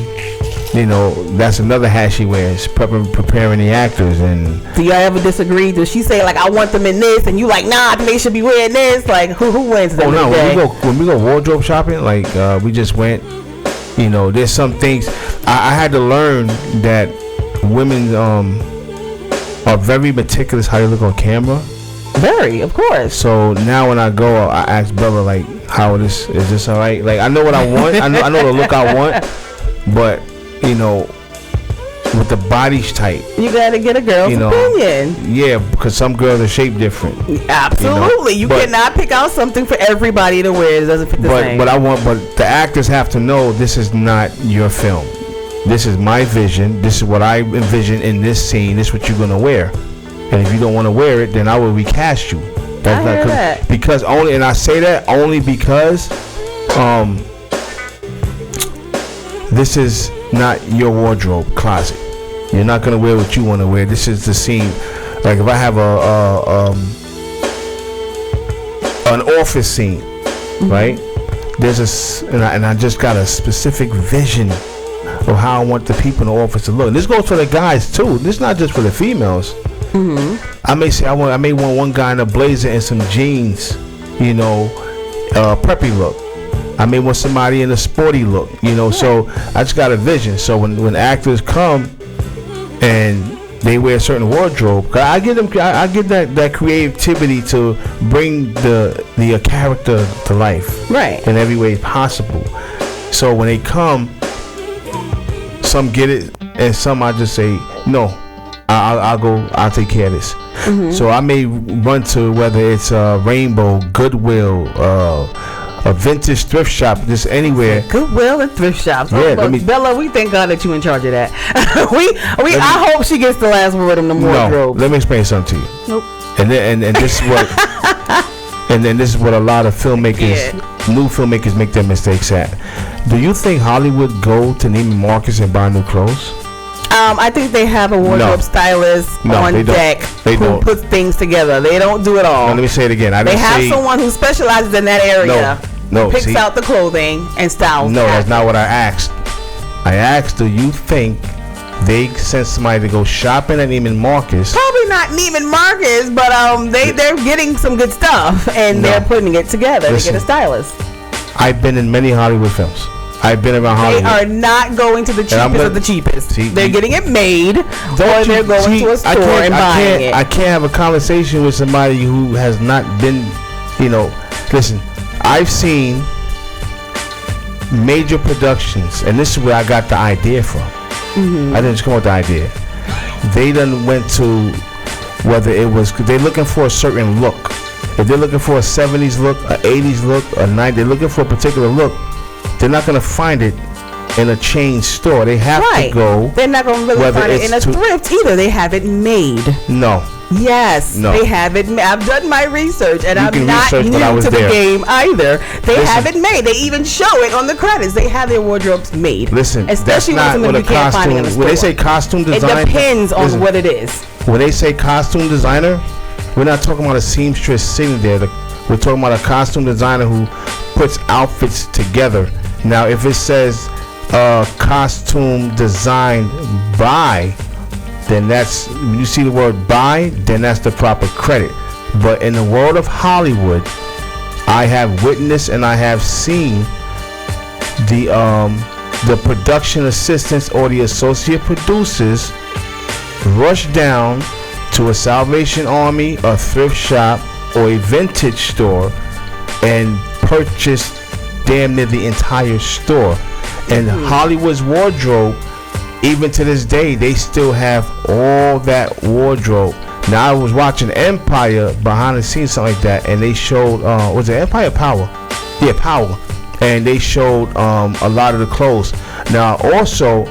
you know, that's another hat she wears, preparing the actors. And do y'all ever disagree? Does she say like, I want them in this, and you like, nah, I think they should be wearing this? Like, who wins? Oh no, when we go wardrobe shopping, like we just went. You know, there's some things I had to learn that women are very meticulous how they look on camera. Very, of course. So now when I go, I ask Bella like, how is this all right? Like, I know what I want. I know the look I want, but you know, with the body's tight, you gotta get a girl's opinion. Yeah, because some girls are shaped different. Absolutely, you cannot pick out something for everybody to wear. It doesn't fit the same. But the actors have to know this is not your film. This is my vision. This is what I envision in this scene. This is what you're gonna wear. And if you don't want to wear it, then I will recast you. Because only, and I say that only because this is not your wardrobe closet. You're not gonna wear what you want to wear. This is the scene. Like if I have an office scene, right? There's and I just got a specific vision of how I want the people in the office to look. And this goes for the guys too. This is not just for the females. I may say I may want one guy in a blazer and some jeans, you know, preppy look. I may want somebody in a sporty look, you know. So I just got a vision. So when actors come and they wear a certain wardrobe, I give that creativity to bring the character to life, right, in every way possible. So when they come, some get it, and some I just say no. I'll take care of this. So I may run to whether it's Rainbow, Goodwill, a vintage thrift shop, just anywhere. Goodwill and thrift shops. Yeah, Bella, we thank God that you in charge of that. I hope she gets the last word on the wardrobe. No, let me explain something to you. Nope. And this is what, and then this is what a lot of filmmakers, new filmmakers, make their mistakes at. Do you think Hollywood go to Neiman Marcus and buy new clothes? I think they have a wardrobe stylist on deck who puts things together. They don't do it all. Now, let me say it again. They have someone who specializes in that area. Picks out the clothing and styles. No, that's not what I asked. I asked, do you think they sent somebody to go shopping at Neiman Marcus? Probably not Neiman Marcus, but they're getting some good stuff and they're putting it together to get a stylist. I've been in many Hollywood films. I've been around Hollywood. They are not going to the cheapest of the cheapest. They're getting it made, or they're going to a store and buying it. I can't have a conversation with somebody who has not been, you know. Listen, I've seen major productions, and this is where I got the idea from. I didn't just come up with the idea. They done went to whether it was they're looking for a certain look. If they're looking for a 70s look, an 80s look, a 90s, they're looking for a particular look. They're not going to find it in a chain store. They have Right. to go. They're not going to really whether find it in a it's to- thrift either. They have it made. No. Yes, No. they have it. I've done my research, and You I'm can not research, new but I was to the there. game either. They Listen. have it made. They even show it on the credits. They have their wardrobes made. Listen, that's especially when not something what a you can't find in the costume. store. When they say costume it design, depends on listen, what it is. when they say costume designer, we're not talking about a seamstress sitting there. We're talking about a costume designer who puts outfits together. Now, if it says costume designed by, then that's, when you see the word by, then that's the proper credit. But in the world of Hollywood, I have witnessed and I have seen the production assistants or the associate producers rush down to a Salvation Army, a thrift shop, or a vintage store and purchase damn near the entire store. And Hollywood's wardrobe, even to this day, they still have all that wardrobe. Now, I was watching Empire behind the scenes, something like that, and they showed, was it Empire or Power? Yeah, Power. And they showed a lot of the clothes. Now, also,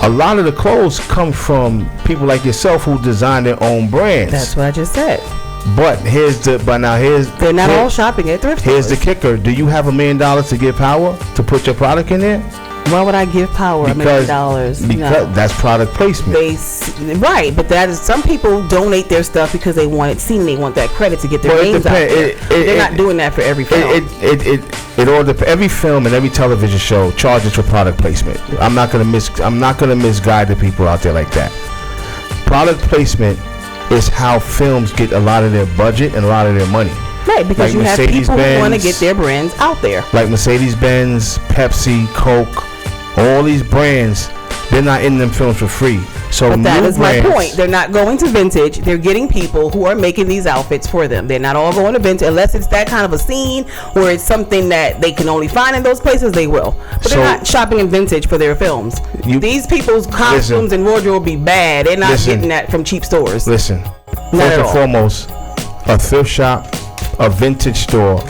a lot of the clothes come from people like yourself who design their own brands. That's what I just said. But They're not all shopping at thrift Here's the stores. kicker. Do you have $1 million to give Power to put your product in there? Why would I give Power $1 million? Because No. that's product placement. Right, but that is, some people donate their stuff because they want it seen. They want that credit to get their Well, it names out there. depends. They're not doing that for every film. It all every film and every television show charges for product placement. I'm not gonna misguide the people out there like that. Product placement is how films get a lot of their budget and a lot of their money. Right, because like you have people who want to Mercedes-Benz, get their brands out there. Like Mercedes-Benz, Pepsi, Coke, all these brands, they're not in them films for free. So But that new is my brands- point. They're not going to vintage. They're getting people who are making these outfits for them. They're not all going to vintage unless it's that kind of a scene where it's something that they can only find in those places. They will, but So- they're not shopping in vintage for their films. These people's costumes and wardrobe be bad. They're not getting that from cheap stores. Listen, Not first at and all. foremost, a thrift shop, a vintage store,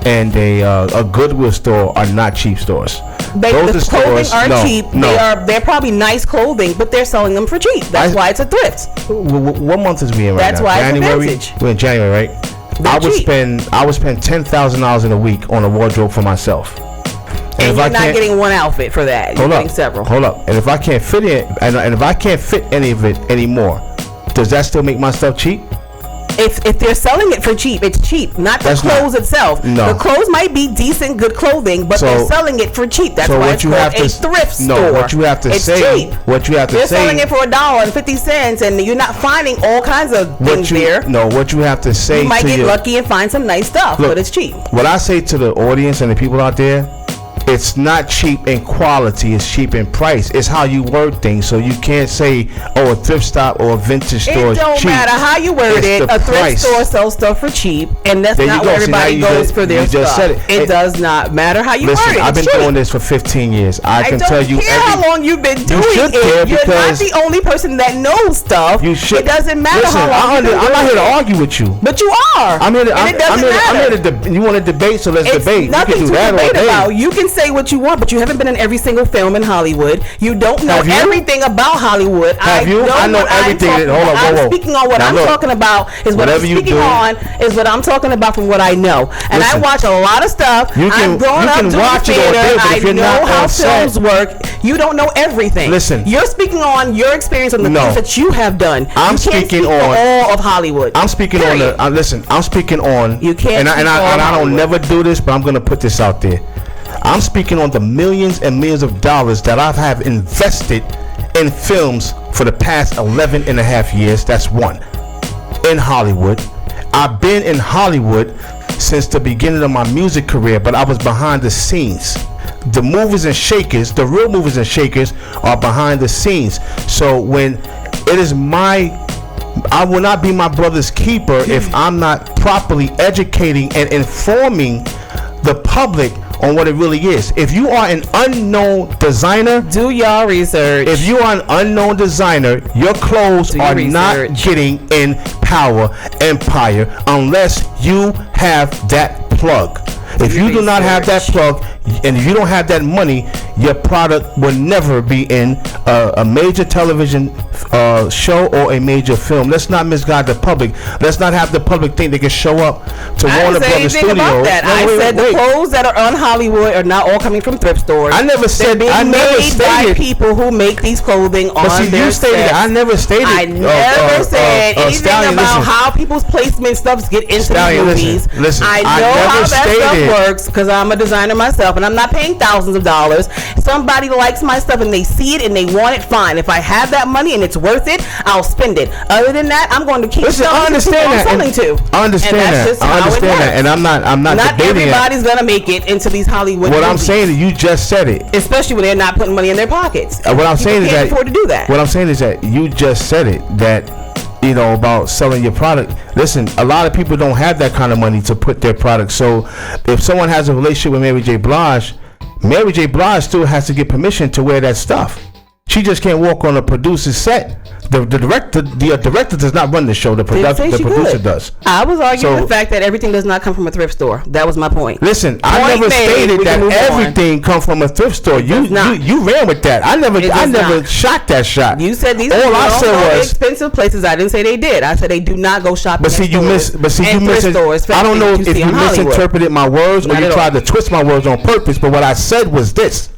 and a Goodwill store are not cheap stores. The clothing aren't cheap. They're probably nice clothing, but they're selling them for cheap. That's why it's a thrift. What month is we in right That's now? why it's a January. vintage. We're in January, right? They're I would cheap. spend $10,000 in a week on a wardrobe for myself. And if you're I not can't- getting one outfit for that. You're Hold getting up, several. hold up. And if I can't fit it, and if I can't fit any of it anymore, does that still make my stuff cheap? If they're selling it for cheap, it's cheap, not the That's clothes not- itself. No. The clothes might be decent, good clothing, but So- they're selling it for cheap. That's so why what it's you called have a to thrift no, store. what you have to it's say, cheap. what you have to They're say, selling it for $1.50, and you're not finding all kinds of things there. No, what you have to say You might to get your, lucky and find some nice stuff, Look, but it's cheap. What I say to the audience and the people out there, it's not cheap in quality, it's cheap in price. It's how you word things. So you can't say, oh, a thrift stop or a vintage store It is don't cheap. matter how you word It's it. the A thrift price. store sells stuff for cheap, and that's There you not go. where See, now everybody you goes just- for their you just stuff. said it. It does not matter how you Listen, word it. I've been It's cheap. doing this for 15 years. I can don't tell you care how long you've been doing should it. care You're not because- the only person that knows stuff. You should. It doesn't matter Listen, how long you've been I'm not here to doing it. argue with you. But you are. I'm here to. and it doesn't matter. You want to debate, so let's It's debate. nothing We can to do that all debate day. about. You can say what you want, but you haven't been in every single film in Hollywood. You don't know Have you? everything about Hollywood. Have you? I know what I'm everything. talking Hold on, about. whoa, I'm whoa. speaking on what Now I'm look, talking about. Is what I'm whatever you speaking do- on is what I'm talking about from what I know. And I Listen, watch a lot of stuff. you can- I've grown you up can doing watch it all theater. day, but I if you're know not how on set- films work. You don't know everything. Listen. You're speaking on your experience on the No. things that you have done. I'm you can't speaking speak for on- all of Hollywood. I'm speaking on Period. the. Listen, I'm speaking on. You can't And speak I on don't Hollywood. never do this, but I'm gonna put this out there. I'm speaking on the millions and millions of dollars that I have invested in films for the past 11 and a half years. That's one. In Hollywood. I've been in Hollywood since the beginning of my music career, but I was behind the scenes. The movers and shakers, the real movers and shakers, are behind the scenes. So when it is I will not be my brother's keeper if I'm not properly educating and informing the public on what it really is. If you are an unknown designer, Do y'all research. if you are an unknown designer, your clothes Do your are not research. getting in Power Empire unless you have that plug. If you do not have that plug, and if you don't have that money, your product will never be in a major television show or a major film. Let's not misguide the public. Let's not have the public think they can show up to Warner Brothers Studios. About that. I said the clothes that are on Hollywood are not all coming from thrift stores. I never said. They're being made by people who make these clothing on their sets. I never stated. I never said anything about how people's placement stuff get into the movies. Listen, I know how that stuff works because I'm a designer myself, and I'm not paying thousands of dollars. Somebody likes my stuff and they see it and they want it. Fine. If I have that money and it's worth it, I'll spend it. Other than that, I'm going to keep selling to people I'm selling to. I understand that. I understand that, and I'm not debating everybody's gonna make it into these Hollywood movies. I'm saying is you just said it. Especially when they're not putting money in their pockets. What I'm saying is that afford to do that. What I'm saying is that you just said it, that about selling your product. Listen, a lot of people don't have that kind of money to put their product. So if someone has a relationship with Mary J. Blige still has to get permission to wear that stuff. She just can't walk on a producer's set. The director does not run the show. The producer does. I was arguing the fact that everything does not come from a thrift store. That was my point. Listen, I never stated that everything comes from a thrift store. You ran with that. I never shot that shot. You said these are expensive places. I didn't say they did. I said they do not go shopping. You stores. I don't know if you misinterpreted my words or you tried to twist my words on purpose. But what I said was this,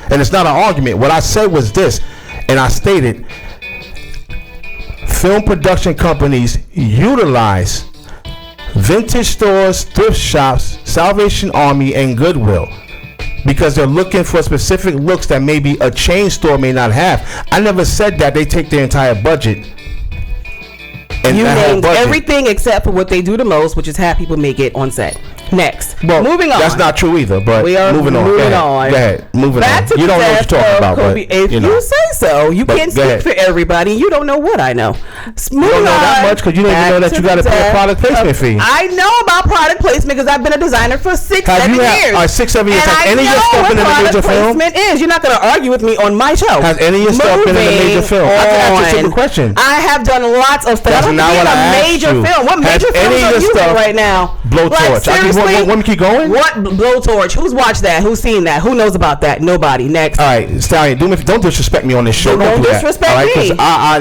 and it's not an argument. What I said was this, and I stated. Film production companies utilize vintage stores, thrift shops, Salvation Army, and Goodwill because they're looking for specific looks that maybe a chain store may not have. I never said that they take their entire budget. You named everything except for what they do the most, which is have people make it on set. Next. Well, moving on. That's not true either, but we are moving on. Go ahead. Moving Back on. You don't know what you're talking about, but if you say so. You can't speak for everybody. You don't know what I know. You don't know that much because you don't even know that you got to pay a product placement fee. I know about product placement because I've been a designer for 6-7 years. 6-7 years. Has any of your stuff been in a major film? You're not going to argue with me on my show. Has any of your stuff been in a major film? I can ask you a simple question. I have done lots of stuff. That's not what I asked you. What major films are you in right now? Blowtorch. Let me keep going. What Blowtorch? Who's watched that? Who's seen that? Who knows about that? Nobody. Next. All right, Stallion, don't disrespect me on this show. Don't disrespect me.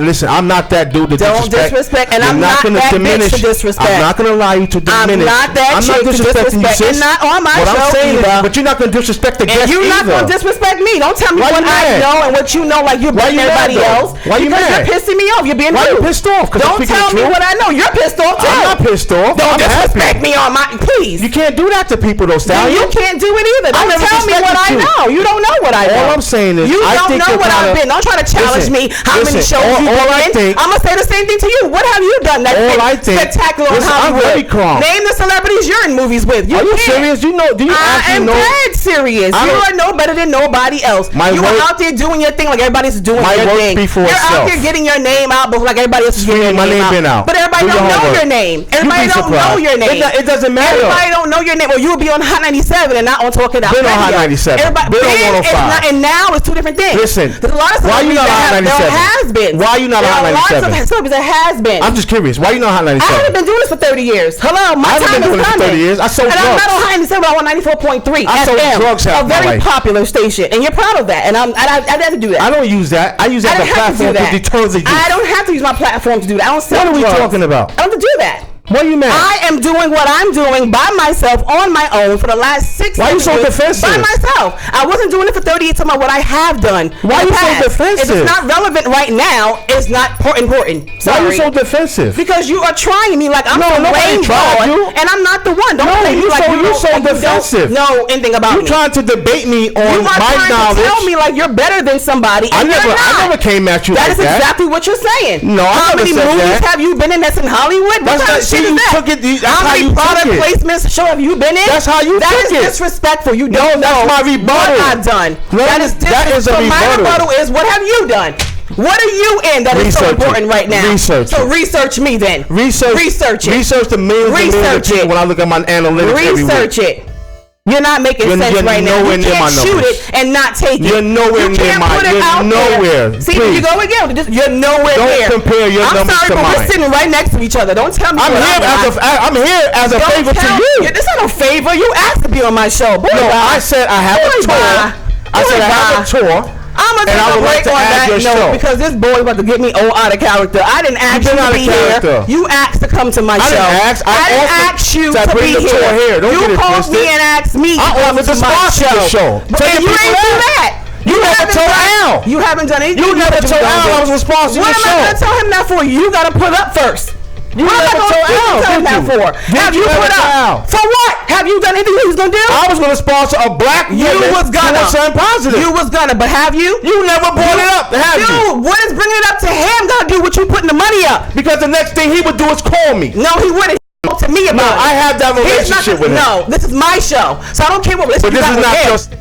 Listen, I'm not that dude to disrespect. Don't disrespect, and I'm not that bitch to disrespect. I'm not going to allow you to diminish. I'm not that chick to disrespect, and not on my show I'm saying either. But you're not going to disrespect the guest either. And you're not going to disrespect me. Don't tell me what I know and what you know like you're better than everybody else. Why you mad? Because you're pissing me off. You're being rude. Why you pissed off? Don't tell me what I know. You're pissed off too. I'm not pissed off. Don't disrespect me on my. Please. You can't do that to people, though, Stallion. You can't do it either. Don't tell me what I know. You don't know what I know. All I'm saying is you don't know what I've been. Don't try to challenge me. How many shows you've been in? I'm gonna say the same thing to you. What have you done that's spectacular in Hollywood? I'm very calm. Name the celebrities you're in movies with. Are you serious? Do you actually know? I am dead serious. You are no better than nobody else. You are out there doing your thing like everybody's doing their thing. You're out there getting your name out like everybody else is getting their name out. But everybody don't know your name. Everybody don't know your name. It doesn't matter. Everybody don't know your name. Or you'll be on Hot 97 and not on Talking Out Radio. Been on Hot 97. Been on 105. And now it's two different things. Listen. There's a lot of why you not on Hot 97? There has been. Why you not on Hot 97? There are lots of celebrities that has been. I'm just curious. Why you not on Hot 97? I haven't been doing this for 30 years. Hello, my time is coming. I haven't been doing this for 30 years. I sold drugs. And I'm not on Hot 97, but I'm on 94.3 I sold drugs FM. A very popular station. And you're proud of that. And I have to do that. I don't use that. I use that as a platform to deter the youth. I don't have to use my platform to do that. I don't sell drugs. What are we talking about? I don't have to do that. Why are you mad? I am doing what I'm doing by myself on my own for the last 6 years. Why are you so defensive? By myself. I wasn't doing it for 30 years. Talking about what I have done. Why are you so defensive? If it's not relevant right now, it's not important. Sorry. Why are you so defensive? Because you are trying me like I'm some rainbow, and I'm not the one. Don't play me like you're so defensive. Know anything about me. You're trying to debate me on my knowledge. You are trying to tell me like you're better than somebody. I never came at you like that. That is exactly what you're saying. No, I never said that. How many movies have you been in that's in Hollywood? What kind of shit is that? How many product placements show have you been in? That's how you took it. That is disrespectful. You don't know my rebuttal. What I've done. That is disrespectful. So my rebuttal is, what have you done? What are you in that is so important right now? Research. So research me then. Research it. Research the millions and millions of people when I look at my analytics Research it. You're not making sense right now. You can't shoot it and not take it. You're nowhere near my. You're nowhere. See, you go again. You're nowhere near. Don't compare your numbers to mine. I'm sorry, but we're sitting right next to each other. Don't tell me. I'm here as a favor to you. This is not a favor. You asked to be on my show. No, I said I have a tour. I said I have a tour. I'm gonna take a break on that note because this boy about to get me all out of character. I didn't ask you to be here. You asked to come to my show. I didn't ask you to be here. You called me and asked me to come to my show. But you ain't do that. You never told Al. You haven't done anything. You never told Al I was responsible for your show. What am I gonna tell him that for? You gotta put up first. You never told Al, that for? Have you put up? For what? Have you done anything he was gonna do? I was gonna sponsor a black woman who was something positive. You was gonna, but have you? You never brought it up, have you? Dude, what is bringing it up to him gotta do with you putting the money up? Because the next thing he would do is call me. No, he wouldn't. To me about it. I have that relationship with him. No, this is my show, so I don't care what relationship. But this is not just.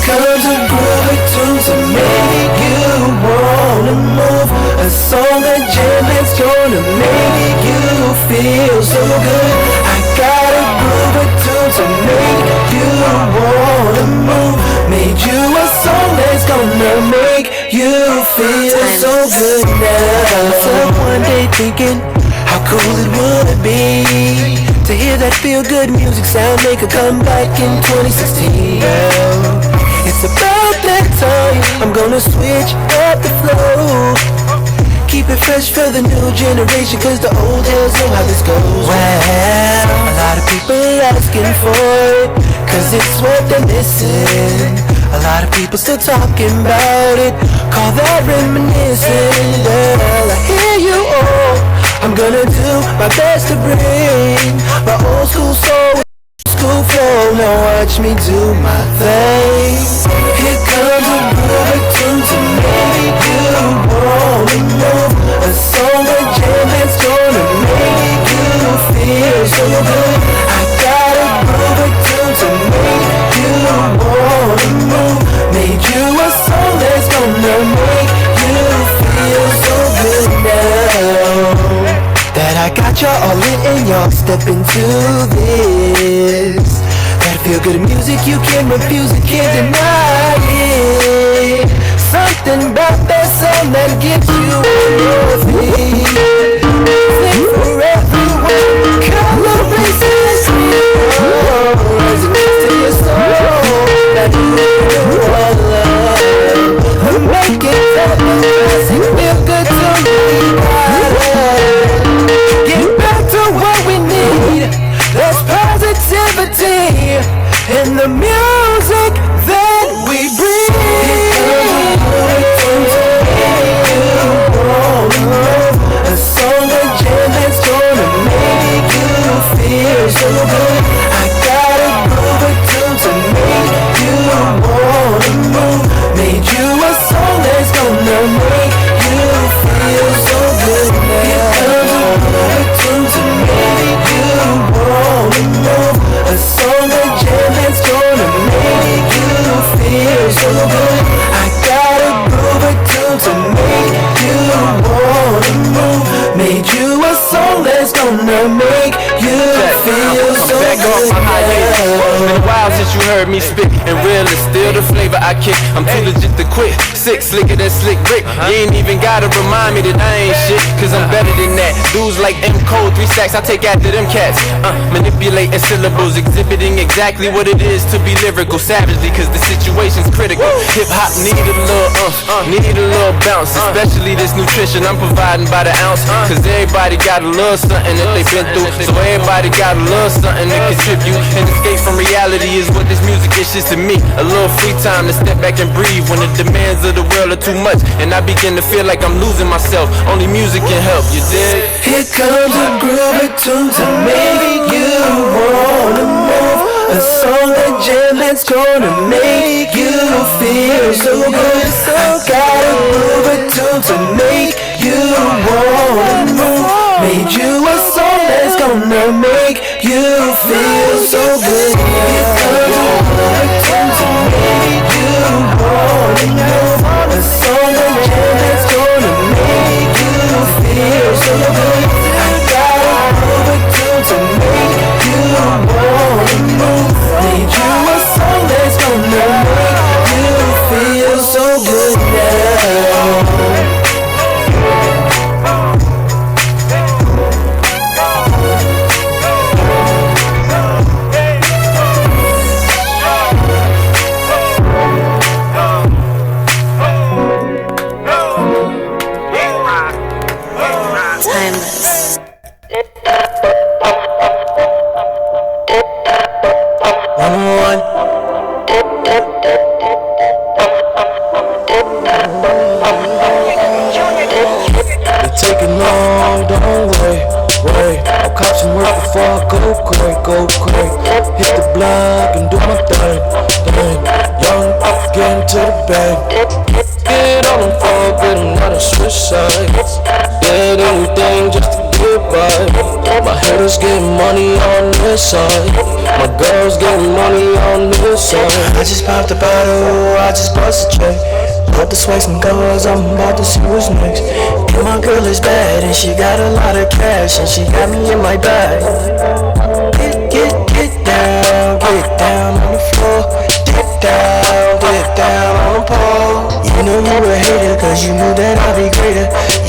Comes a groovy tune to make you wanna move. A song that jam that's gonna make you feel so good. I got a groovy tune to make you wanna move. Made you a song that's gonna make you feel so good now. So one day thinking how cool it would be to hear that feel good music sound make a comeback in 2016. It's about that time, I'm gonna switch up the flow. Keep it fresh for the new generation, cause the old heads know how this goes. Well, a lot of people asking for it, cause it's what they're missing. A lot of people still talking about it, call that reminiscing. Well, I hear you all, I'm gonna do my best to bring my old school soul, school flow. Now watch me do my thing. Here comes a good tune to make you wanna move. A song that jam that's gonna make you feel so good. I got a good tune to make you wanna move. Made you a song that's gonna make you feel so good now. That I got y'all all in and y'all step into this. That feel good music you can't refuse, you can't deny it. Something about that sound that gets you on your feet. Sing for everyone, color, race, and creed. Oh, as it gets to your soul, that you all love. Make it that music feel good to me. Get back to what we need. There's positivity in the music that we bring. A song that jam that's gonna make you feel so good. I got a groove tune to make you wanna move. Made you a song that's gonna make you feel so good now. Here comes a groove tune to make you wanna move. A song that jam that's gonna make you feel so good. I got a groove tune to make you wanna move. Made you a song that's gonna make you feel so back good. Off my high heels. It's been a while since you heard me spit, and real is still the flavor I kick. I'm too legit to quit. Sick, slicker than slick Rick. You ain't even gotta remind me that I ain't shit, cause I'm better than that. Dudes like M Code, 3 stacks, I take after them cats. Manipulating syllables, exhibiting exactly what it is to be lyrical savagely, cause the situation's critical. Hip hop need a little need a little bounce, especially this nutrition I'm providing by the ounce. Cause everybody got a little something that they been through, so everybody got a little something to contribute. And escape from reality is what this music is just to me. A little free time to step back and breathe when the demands of the world are too much, and I begin to feel like I'm losing myself. Only music can help, you dig? Here comes a groovy tune to make you wanna move. A song that jam that's gonna make you feel so good. I got a groovy tune to make you wanna move. Made you a song that's gonna make you feel so good. Here comes a groovy tune to make you wanna move. A song that jam that's gonna make you feel so good. I got a groovy tune Timeless. One-on-one. It's taking long, don't wait. I'll cop some work before I go quick. Hit the block and do my thing. Young, getting to the bank. Get on them for good, I'm not a switch sides. Did anything just to get by. My haters getting money on this side. My girls getting money on this side. I just popped a bottle, I just bust a check. About to swipe some girls, I'm about to see what's next. And my girl is bad and she got a lot of cash and she got me in my bag. Get down on the floor. Get down on the pole. You know you a hater cause you knew that I'd be greater.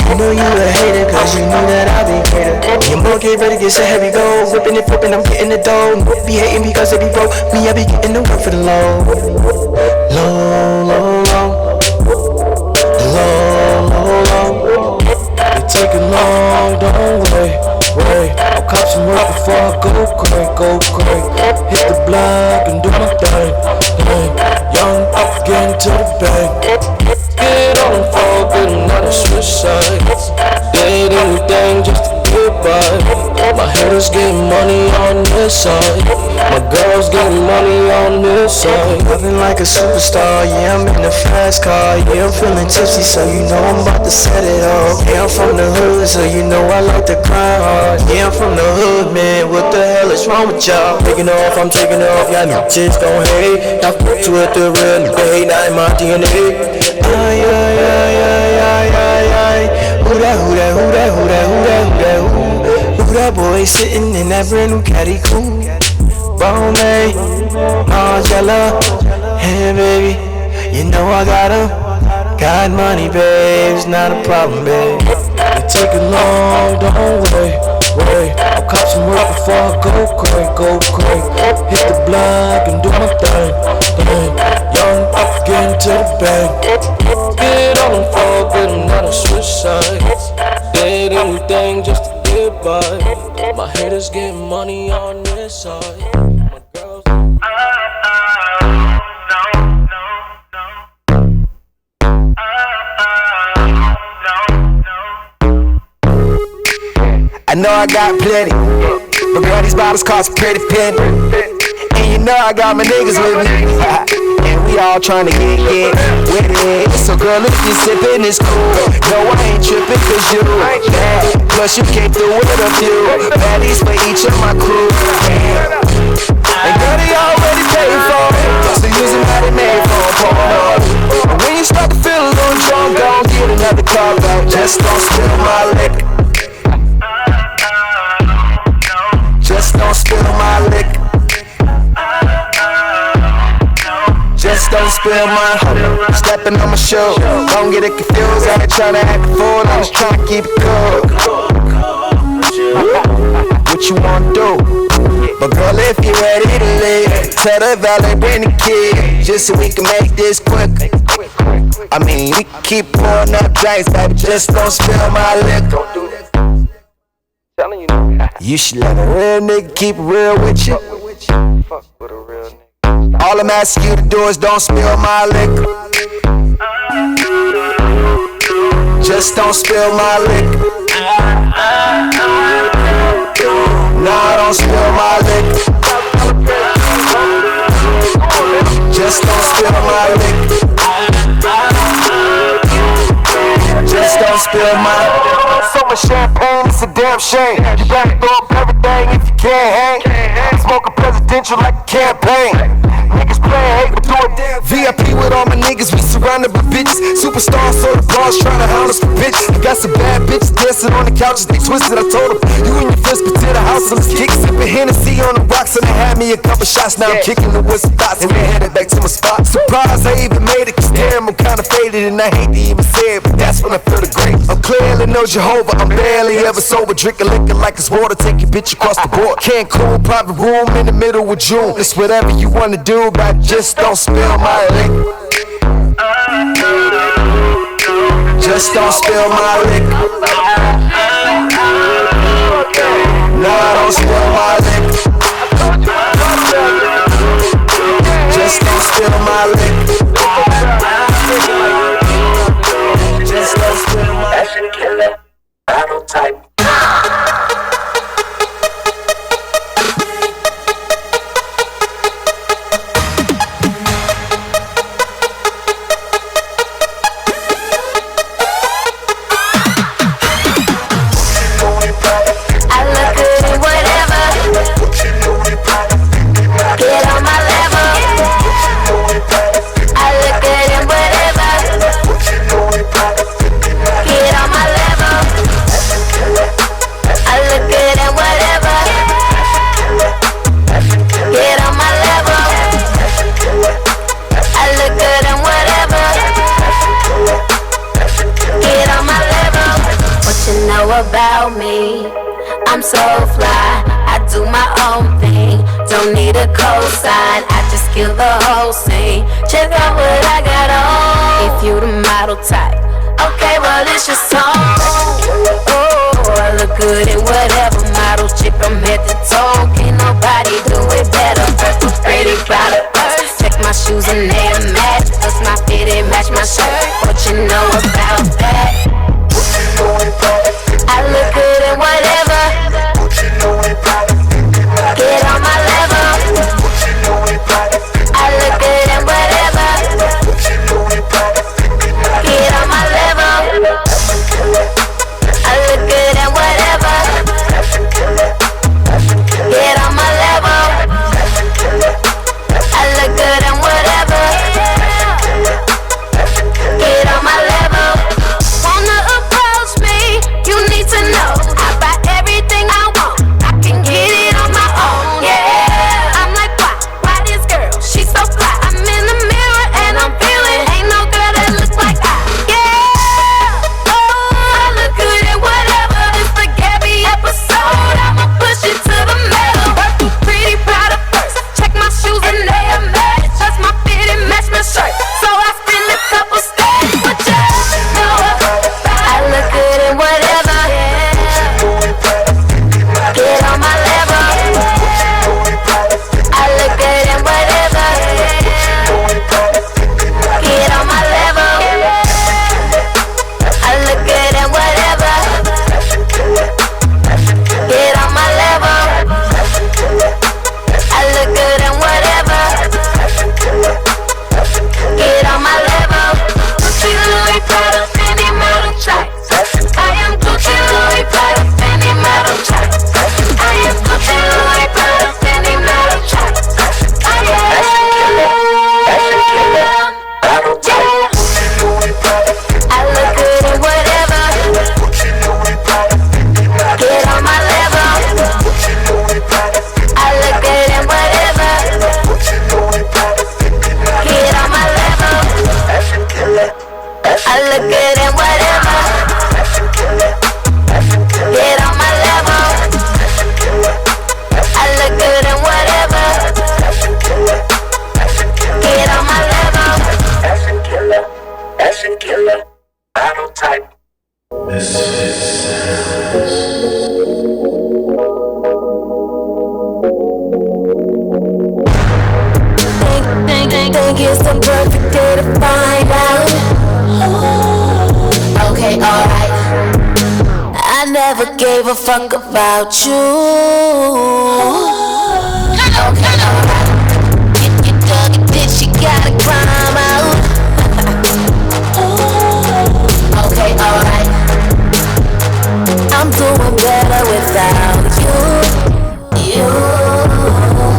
You know you a hater cause you knew that I'd be greater. Your boy get ready, get set, heavy go. Whipping and flipping, I'm getting the dough. Be hating because they be broke. Me, I be getting the work for the low. It's taking long, don't wait. I'll cop some work before I go quick. Hit the block and do my thing. Young, getting to the bank. Get on them for good, I'm not a switch sides. Did anything just to get by. My haters getting money on this side. My girls getting money on this side. Living like a superstar, yeah, I'm in a fast car. Yeah, I'm feeling tipsy, so you know I'm about to set it off. Yeah, I'm from the hood, so you know I like to grind hard. Yeah, I'm from the hood, man, what the hell is wrong with y'all? Taking off, I'm taking off, y'all know just gon' hate. Y'all put to it the real, nigga hate, not in my DNA. Ay. Who that boy sitting in that brand new caddy cool? Bombay, Margiela, hey baby, you know I got him. Got money, babe, it's not a problem, babe. It's taking long, don't wait. I'll cop some work before I go quick. Hit the block and do my thing. Young, getting to the bank. Get on them for good, I'm not a switch sides. Did anything just to get by. My haters getting money on this side. My girls. I know I got plenty, but girl, these bottles cost a pretty penny. And you know I got my niggas with me, and we all tryna get with it. So girl, if you sippin', it's cool. No, I ain't trippin' cause you bad. Plus you came through with a few baddies for each of my crew. And girl, they already paid for it, so use them how they made for them. But when you start to feel a little drunk, don't get another car back. Just don't spill my liquor. Just don't spill my liquor. Just don't spill my honey. Stepping on my shoe. Don't get it confused. I ain't tryna act a fool. I'm just tryna keep it cool. What you wanna do? But girl, if you ready to leave, tell the valet bring the key, just so we can make this quick. I mean, we can keep pouring up drinks, baby. Just don't spill my liquor. Don't do that. Telling you. You should let a real nigga keep it real with you. Fuck with a real nigga. All I'm asking you to do is don't spill my liquor. Just don't spill my liquor. Nah, don't spill my liquor. Just don't spill my liquor. Just don't spill my liquor. So much champagne, it's a damn shame. You gotta throw up everything if you can't hang. Smoking presidential like a campaign. Niggas playing hate, but do it damn VIP with all my niggas, we surrounded by bitches. Superstars, so the bars trying to hound us for bitches. I got some bad bitches dancing on the couches, they twisted. I told them, you and your friends get to the house, so let's kick. Sipping Hennessy on the rocks, and they had me a couple shots. Now I'm kicking the with some thoughts, and we headed back to my spot. Surprised I even made it, cause damn, I'm kinda faded, and I hate to even say it, but that's when I feel the grace. I'm clearly no Jehovah, I'm barely ever sober. Drinking liquor like it's water, take your bitch across the board. Cancun, private room in the middle of June. It's whatever you wanna do, but just don't spill my liquor. Just don't spill my liquor. know about me? I'm so fly, I do my own thing. Don't need a cosign, I just kill the whole scene. Check out what I got on. If you the model type, okay, well it's your song. Oh, I look good in whatever model chick from head to toe. Can't nobody do it better. Pretty proud of us. Check my shoes and they a match. Cause my fitted match my shirt. What you know about that? I look good in whatever. Get on my level. I look good in whatever. Get on my level. I look good in whatever. Get on my level. I look good in whatever. Get on my level. Wanna approach me? You need to know I buy everything I want. I can get it on my own. Yeah, I'm like, why this girl? She's so fly. I'm in the mirror and I'm feeling. Ain't no girl that looks like I. Yeah, oh, I look good in whatever. It's the Gabby episode. I'ma push it to the metal. Pretty proud of first. Check my shoes and they a match. Just my fit and match my shirt. So I spin a couple stacks. But just know I look good in whatever. Get on my level. I look good in whatever. Get on my level. I look good in whatever. Get on my level. I look good in whatever. Get on my level. Gucci, Louis, Prada, Fendi, model type. I am Gucci, Louis, Prada, Fendi, model type. I am Gucci, Louis, Prada, Fendi, model type. I look good in whatever. Get on my level. I look good in whatever. Get on my level. I look good in whatever. Get on my level. I look good in whatever. Get on my level. Fashion killer, model type. Think it's the perfect day to find out. Okay, alright. I never gave a fuck about you. Okay, alright. You dug it, bitch, you gotta climb out. Okay, alright. I'm doing better without you.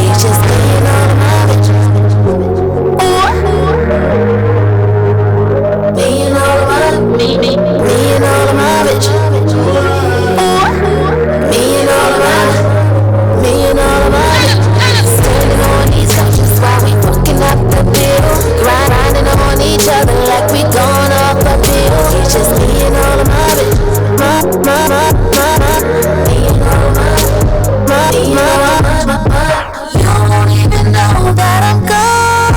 It's just me and all of my bitches. Me and all of my, me and all of my bitches. Me and all of my, me and all of my. Standing on these couches while we fucking up the bill. Grinding on each other like we gone off a pill. It's just me and all of my bitches. Me and all of my, me and all of my. You won't even know that I'm gone.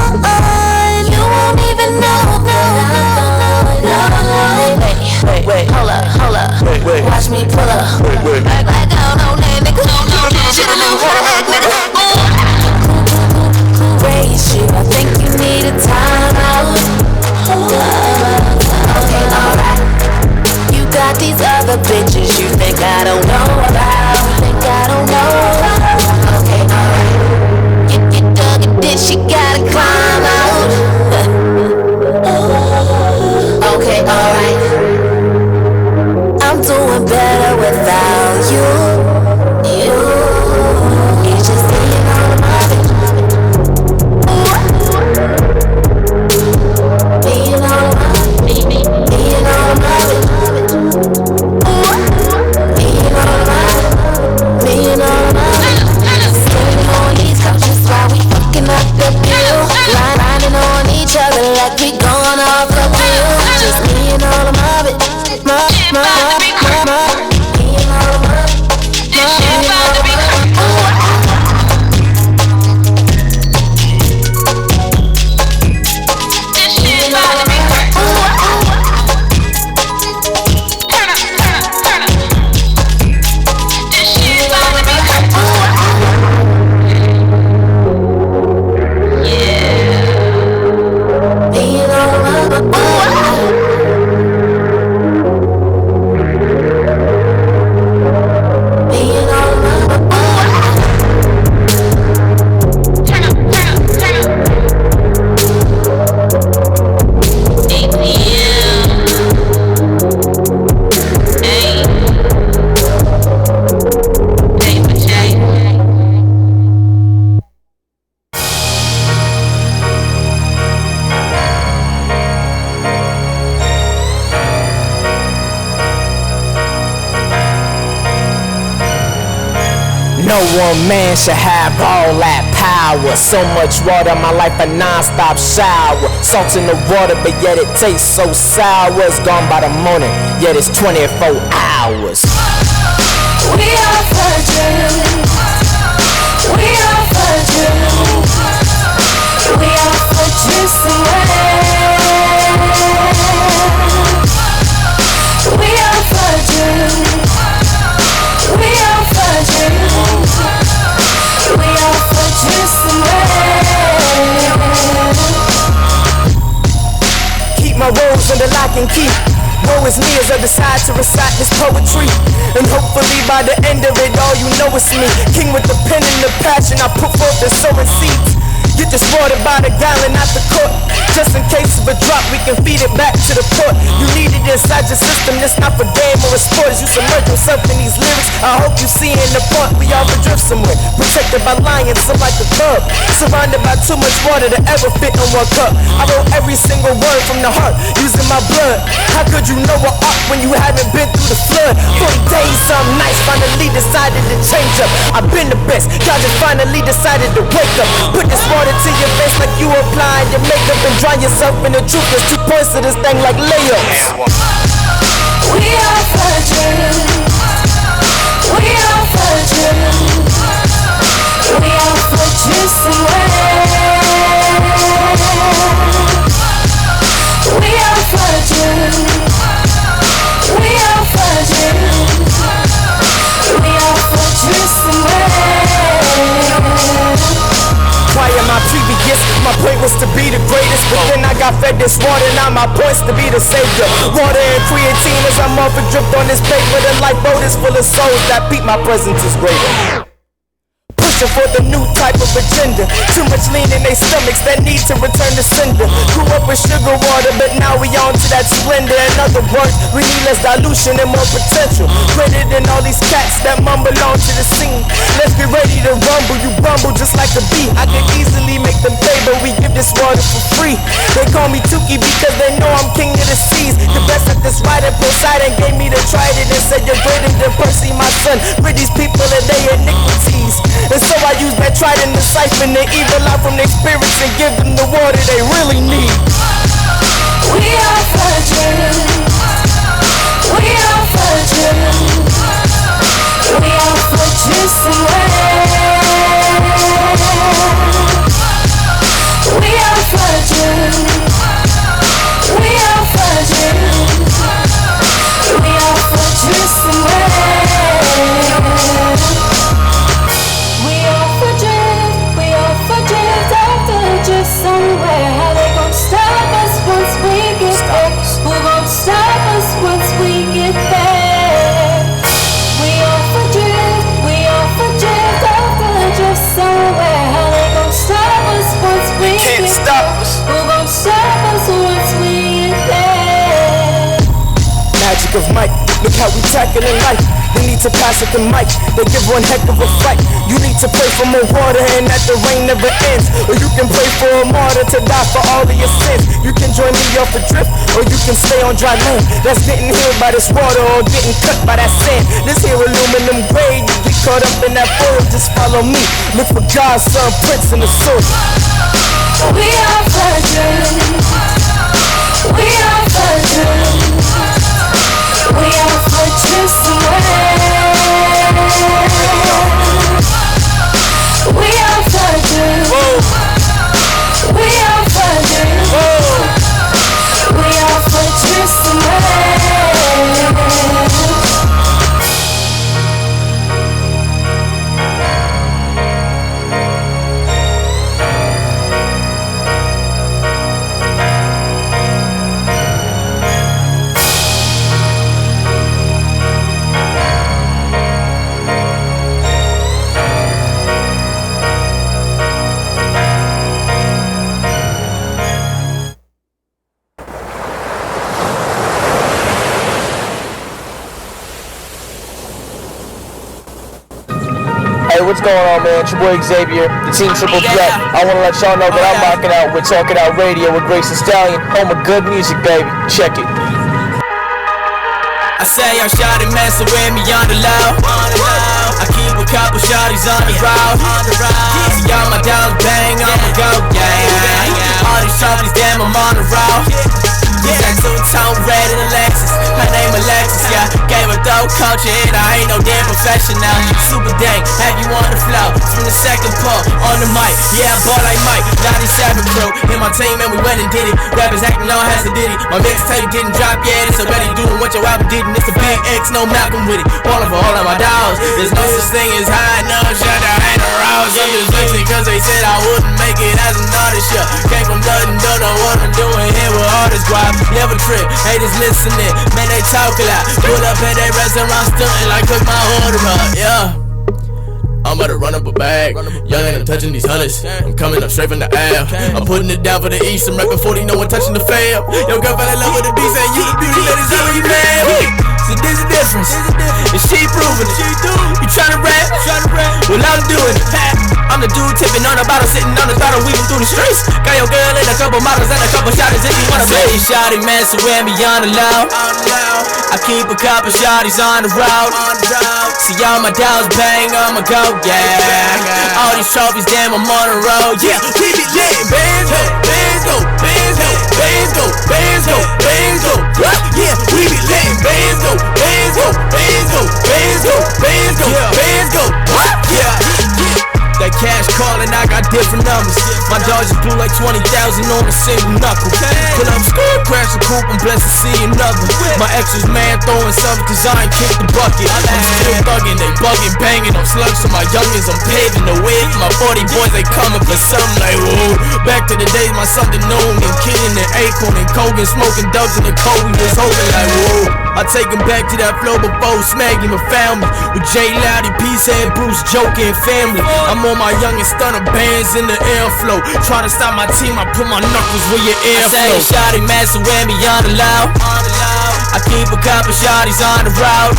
You won't even know that Wait, hold up. Wait. Watch me pull up. Wait. Act like I don't know that nigga. Should've known how to act, nigga. Raise you, I think you need a timeout. Okay, alright. You got these other bitches you think I don't know about. Okay, alright. You dug a ditch, you gotta climb out. Okay, alright. I'm doing better without you. It's just me and all of my bitches. Me and all of my, me and all of my bitches. Me and all of my, me and all of my. Standing on these couches while we fucking up the bill. Grinding on each other like we gone off the bill. Just me and all of my bitches. My No one man should have all that power. So much water, my life a non-stop shower. Salt in the water, but yet it tastes so sour. It's gone by the morning, yet it's 24 hours. We are virgins. We are virgins. We are virgins away. We are virgins. We are virgins. We are virgins away. Keep my words under lock and key. Woe is me as I decide to recite this poetry. And hopefully by the end of it all you know it's me. King with the pen and the passion I put forth the sowing seeds. Get this water by the gallon out the cup. Just in case of a drop, we can feed it back to the port. You need it inside your system, it's not for game or a sport. As you submerge yourself in these lyrics, I hope you see in the part we all drift somewhere. Protected by lions, so like a cub. Surrounded by too much water to ever fit in one cup. I wrote every single word from the heart, using my blood. How could you know what art when you haven't been through the flood? 40 days, something nice, finally decided to change up. I've been the best, God just finally decided to wake up. Put this water to your face like you applying your makeup and dry yourself in the truth. There's 2 points to this thing like layups. We are virgins. We are virgins. We are virgins away. We are virgins. We are virgins. We are virgins away. Prior my previous, my point was to be the greatest. But then I got fed this water, now my point's to be the savior. Water and creatine as I'm off and dripped on this paper. The lifeboat is full of souls that beat my presence is greater. Pushing for the new type of agenda. Too much lean in their stomachs that need to return to sender. Grew up with sugar water, but now we on to that splendor. In other words, we need less dilution and more potential. Greater than all these cats that mumble onto the scene. Let's get ready to rumble, you bumble just like a bee. I could easily make them pay, but we give this water for free. They call me Tukey because they know I'm king of the seas. The best at this writing, Poseidon gave me the trident and said you're greater than Percy, my son. Rid these people of their iniquities. And so I use that trident to siphon the evil out from their spirits and give them the water they really need. We are virgins. We are virgins. We are virgins away. We are virgins. We are virgins. We are virgins away. We are virgins after just somewhere. How they gon' stop us once we get there? Who gon' stop us once we get there? We are virgins after just somewhere. How they gon' stop us once we Can't get stop there? us. Who gon' stop us once we get there? Magic of Mike, look how we tackling life. They need to pass it the mic, they give one heck of a fight. You need to pray for more water and that the rain never ends. Or you can pray for a martyr to die for all of your sins. You can join me off a drift, or you can stay on dry land. That's getting healed by this water or getting cut by that sand. This here aluminum grade, you get caught up in that foil, just follow me. Look for God's son, Prince in the source. We are virgins. We are virgins. We are virgins away. We are virgins. We are virgins. We are virgins away. What's going on, man? It's your boy Xavier, the Team Triple Threat. I want to let y'all know that I'm rocking out with Talking Out Radio with Grace the Stallion, home of good music, baby. Check it. I say I'm shawty messing with me on the low. I keep a couple shawties shawty's on the road. See all my dogs bang, I'ma go gang. All these trophies, damn, I'm on the road. Yeah, that two-tone red in the Lexus. Her name Alexis, yeah. Gave her dope culture and I ain't no damn professional. Super dang, have you on the flow? From the second pull, on the mic. Yeah, I ball like Mike, 97 crew. In my team and we went and did it. Rappers acting all has a ditty. My mixtape didn't drop yet, it's already doing what your album didn't. It's a big X, no Malcolm with it. Ballin' for all of my dogs. There's no such thing as high, no shut down, ain't around. I'm just listening cause they said I wouldn't make it as an artist, yeah. Came from nothing, don't know what I'm doing here with all this guap. Never trip, haters listening, man they talk a lot. Pull up at that restaurant stunting like cook my order up, yeah. I'm about to run up a bag, young and I'm touching these hundreds. I'm coming up straight from the L. I'm putting it down for the East, I'm rapping 40, no one touching the fam. Yo girl fell in love with the beast, and you the beauty, ladies, how you man? So there's a difference, and she proving it. You tryna rap? Well I'm doing it. I'm the dude tipping on the bottle, sitting on the throttle, weaving through the streets. Got your girl and a couple models and a couple shotters if you wanna play. Shawty man, so when me on the low, I keep a couple shawties on the road. See all my dogs bang, I'ma go, yeah. All these trophies, damn, I'm on the road, yeah. We be letting bands go, bands go, bands go, bands go, bands go, bands go, yeah. We be letting bands go, bands go, bands go, bands go, bands go, bands go, yeah. That cash calling, I got different numbers. My dogs just blew like 20,000 on a single knuckle. Pull up school, crash the coupe, I'm blessed to see another. My ex was man throwing something cause I ain't kicked the bucket. I'm still thugging, they bugging, banging on slugs. So my youngins, I'm paving the way. My 40 boys, they coming for something like whoa. Back to the days, my Sunday noon, and Kidding and Acorn and Kogan, smoking dubs in the cold, we was holding like whoa. I take him back to that flow before Smaggy and found me. With Jay Loudy, P-Head, Bruce, Joker, and family. I'm on my youngest stunner bands in the airflow. Try to stop my team, I put my knuckles where your airflow. I say shawty messing with me on the loud. I keep a couple shawties on the road.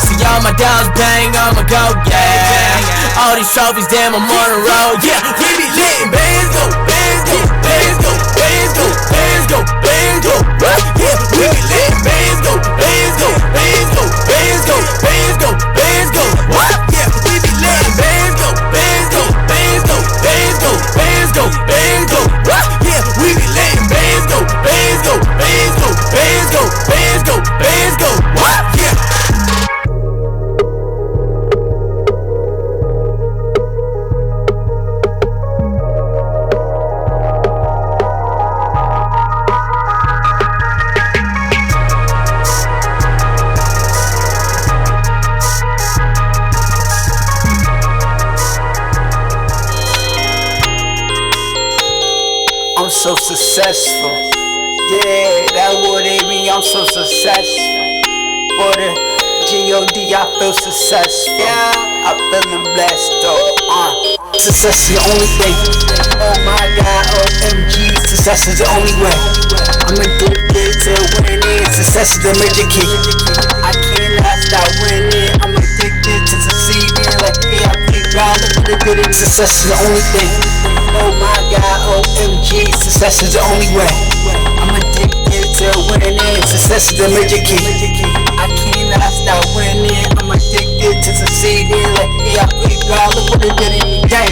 See all my dogs bang, I'ma go, yeah. All these trophies, damn, I'm on the road, yeah. We be letting bands go, bands go, bands go, bands go, bands go, bands go, yeah. We be letting bands go, bands go, bands go, bands go, bands go, bands go, yeah. We be letting bands go, bands go, bands go, bands go, bands go, bands go, yeah. We be letting bands go, bands go, bands go, bands go, bands go, bands go, yeah. So successful, yeah, that's what they mean. I'm so successful. For the G.O.D. I feel successful. Yeah, I feelin' blessed though. Success is the only thing. Oh my God, OMG, success is the only way. I'm addicted to winning. Success is the major key. I cannot stop winning. I'm addicted to succeeding. Like yeah, I think God, look what they did. Success is the only thing. Oh my God, OMG, success is the only way. I'm addicted to winning. Success is the major key. I cannot stop winning. I'm addicted to succeeding. Like yeah, I think God, look what they did in me. Dang.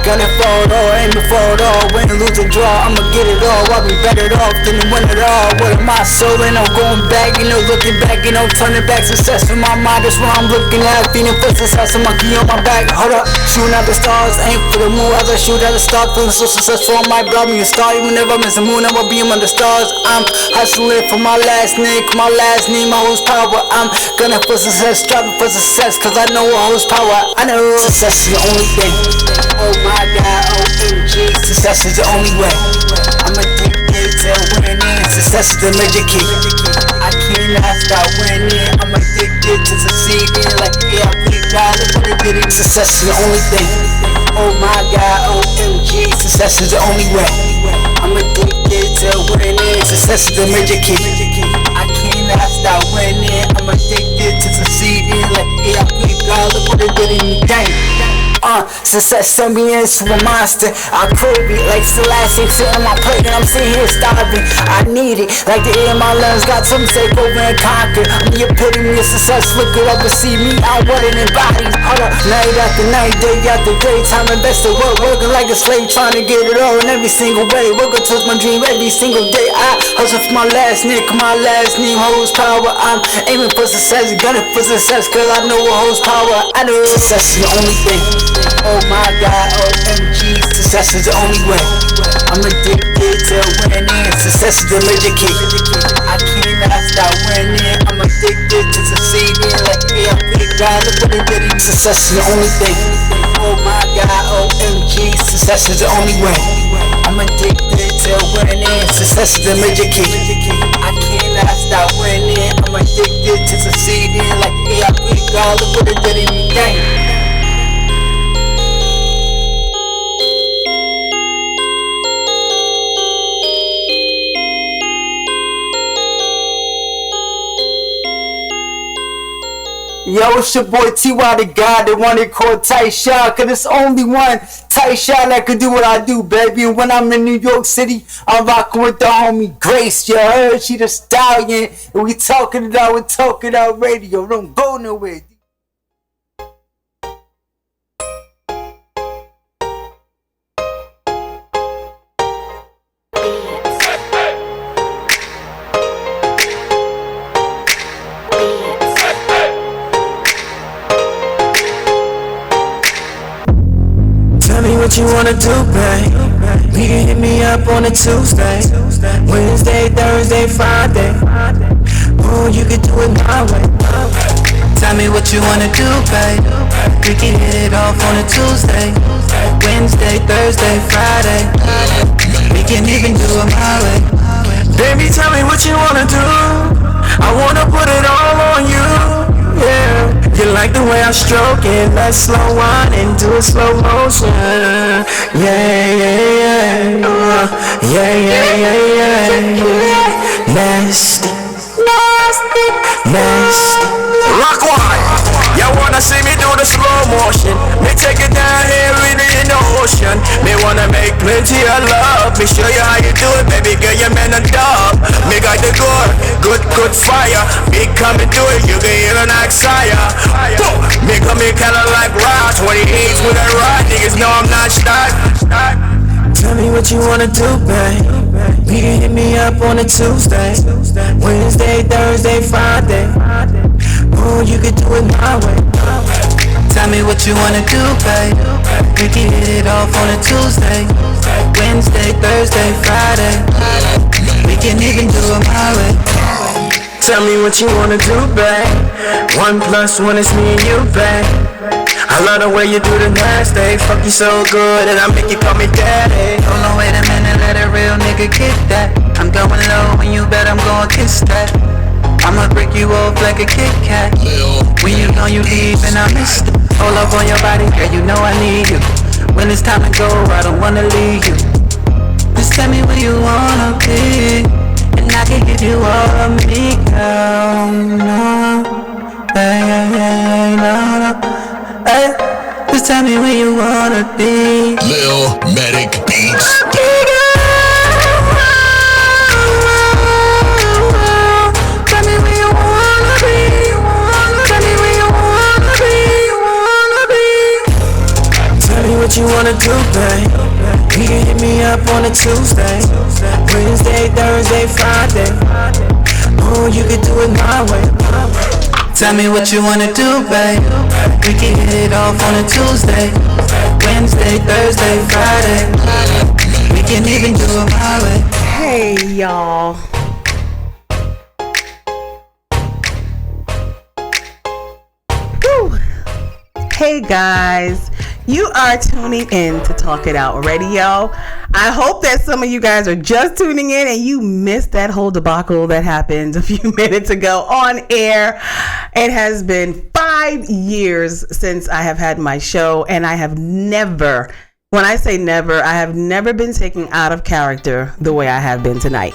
Gonna fall it all, aiming for it all. Win or lose or draw, I'ma get it all. I'll be better off than to win it all. What am I soul and I'm going back, looking back, turning back. Success in my mind, that's what I'm looking at. Feeling for success, I'm monkey on my back. Hold up, shooting at the stars, aim for the moon. Other shoot at the star, feeling so successful. I might grab me a star, even if I miss the moon, I'ma be among the stars. I'm hustling for my last name, my last name, my horsepower. I'm gonna for success, striving for success, cause I know what horsepower. I know success is the only thing. Oh my God, OMG, success is the only way. I'm addicted to winning. Success is the major key. I cannot stop winning. I'm addicted to succeeding. Like yeah, I think God, look what they did. Success is the only thing. Oh my God, OMG, success is the only way. I'm addicted to winning. Success is the major key. I cannot stop winning. I'm addicted to succeeding. Like yeah, I think God, look what they did in me. Dang. Success turned me into a monster. I crave it like Selassie, sit on my plate and I'm sitting here starving. I need it like the air in my lungs got something to take over and conquer. I'm the epitome of success. Look it up and see me. I want it in bodies. Hold up, night after night, day after day. Time invested work, working like a slave, trying to get it all in every single way. Working towards my dream every single day. I hustle for my last name, my last name holds power. I'm aiming for success, gunning for success, cause I know what holds power. I know success is the only thing. Oh my God, OMG, success is the only way. I'm addicted to winning. Success is the major key. I cannot stop winning. I'm addicted to succeeding. Like yeah, big God, look what it did. Success is the only thing. Oh my God, OMG, success is the only way. I'm addicted to winning. Success is the major key. I cannot stop winning. I'm addicted to succeeding. Like yeah, big God, look what it did in me. Dang. Yo, it's your boy T.Y. the God, the one they call Tyshawn. Cause it's only one Tyshawn that could do what I do, baby. And when I'm in New York City, I'm rocking with the homie Grace. You heard? She the stallion. And we talking it out, we talking out radio. Don't go nowhere. What you wanna do, babe? You can hit me up on a Tuesday, Wednesday, Thursday, Friday. Oh, you can do it my way. Tell me what you wanna do, babe. We can hit it off on a Tuesday, Wednesday, Thursday, Friday. We can even do it my way. Baby, tell me what you wanna do. I wanna put it all on you. Yeah, you like the way I stroke it. Let's slow wine and do a slow motion. Yeah, yeah, yeah. Yeah, yeah, yeah, yeah. Nasty, nasty, nasty. Rock wine. Y'all wanna see me do the slow motion? Me take it down here really in the ocean. Me wanna make plenty of love. Me show you how you do it, baby girl, you man a dub. Me got the good fire. Me come and do it, you can hear an Axaya. Me come in kinda like Rock 28s with a ride, niggas know I'm not stuck. Tell me what you wanna do, babe. You can hit me up on a Tuesday, Wednesday, Thursday, Friday. Oh, you can do it my way. Tell me what you wanna do, babe. We can hit it off on a Tuesday, Wednesday, Thursday, Friday. We can even do it my way. Tell me what you wanna do, babe. 1 + 1 is me and you, babe. I love the way you do the nasty. Fuck you so good and I make you call me daddy. Oh no, wait a minute, let a real nigga kick that. I'm going low and you bet I'm gonna kiss that. I'ma break you off like a Kit Kat. When you know you leave and I miss it. Hold up on your body, girl, you know I need you. When it's time to go, I don't wanna leave you. Just tell me where you wanna be, and I can give you all of me, girl. No, hey, no. Hey, just tell me where you wanna be. Lil Medic Beats. What you wanna do, babe? You can hit me up on a Tuesday, Wednesday, Thursday, Friday. Oh, you can do it my way. Tell me what you wanna do, babe. We can hit it off on a Tuesday, Wednesday, Thursday, Friday. We can even do it my way. Hey, y'all. Whew. Hey, guys. You are tuning in to Talk It Out Radio. I hope that some of you guys are just tuning in and you missed that whole debacle that happened a few minutes ago on air. It has been 5 years since I have had my show, and I have never, when I say never, I have never been taken out of character the way I have been tonight.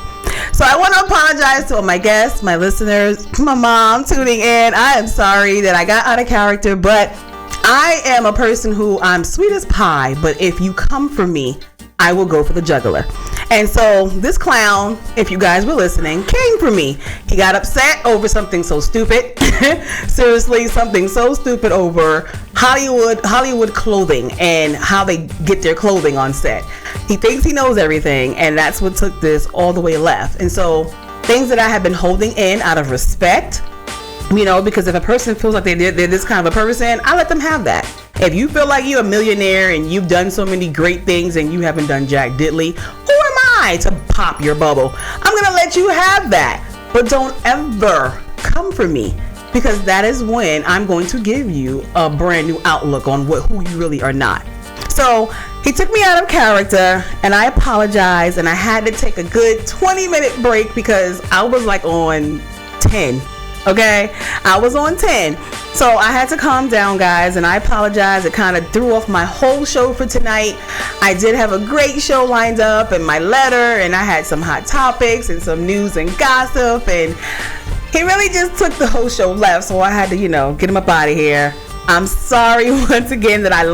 So I want to apologize to all my guests, my listeners, my mom tuning in. I am sorry that I got out of character, but I am a person who I'm sweet as pie, but if you come for me, I will go for the jugular. And so this clown, if you guys were listening, came for me. He got upset over something so stupid. Seriously, something so stupid over Hollywood clothing and how they get their clothing on set. He thinks he knows everything, and that's what took this all the way left. And so things that I have been holding in out of respect, you know, because if a person feels like they're this kind of a person, I let them have that. If you feel like you're a millionaire and you've done so many great things and you haven't done jack diddly, who am I to pop your bubble? I'm gonna let you have that, but don't ever come for me, because that is when I'm going to give you a brand new outlook on who you really are not. So he took me out of character, and I apologize, and I had to take a good 20-minute break because I was like on 10. Okay, I was on 10. So I had to calm down, guys, and I apologize. It kind of threw off my whole show for tonight. I did have a great show lined up, and my letter, and I had some hot topics and some news and gossip, and he really just took the whole show left. So I had to, get him up out of here. I'm sorry once again that I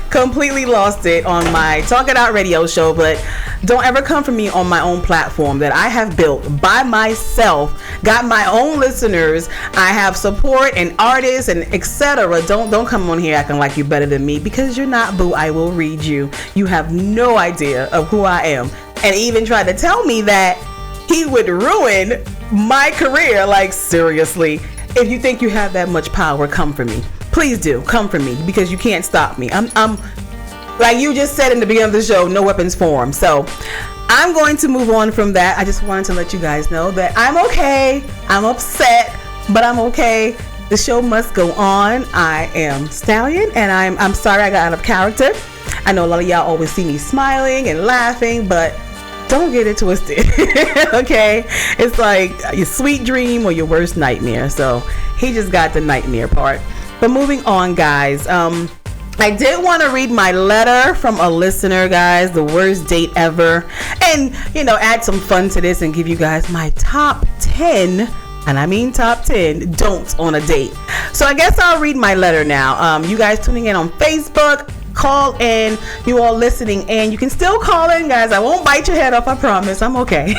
completely lost it on my Talk It Out radio show, but don't ever come for me on my own platform that I have built by myself, got my own listeners, I have support and artists and etc. Don't come on here acting like you're better than me, because you're not, boo. I will read you. You have no idea of who I am. And even tried to tell me that he would ruin my career. Like, seriously, if you think you have that much power, come for me. Please do come for me, because you can't stop me. I'm like you just said in the beginning of the show, no weapons formed. So I'm going to move on from that. I just wanted to let you guys know that I'm okay. I'm upset, but I'm okay. The show must go on. I am Stallion, and I'm sorry I got out of character. I know a lot of y'all always see me smiling and laughing, but don't get it twisted. Okay, it's like your sweet dream or your worst nightmare. So he just got the nightmare part. But moving on, guys, I did want to read my letter from a listener, guys, the worst date ever, and add some fun to this and give you guys my top 10, and I mean top 10 don'ts on a date. So I guess I'll read my letter now. You guys tuning in on Facebook, call in, you all listening, and you can still call in, guys. I won't bite your head off, I promise. I'm okay.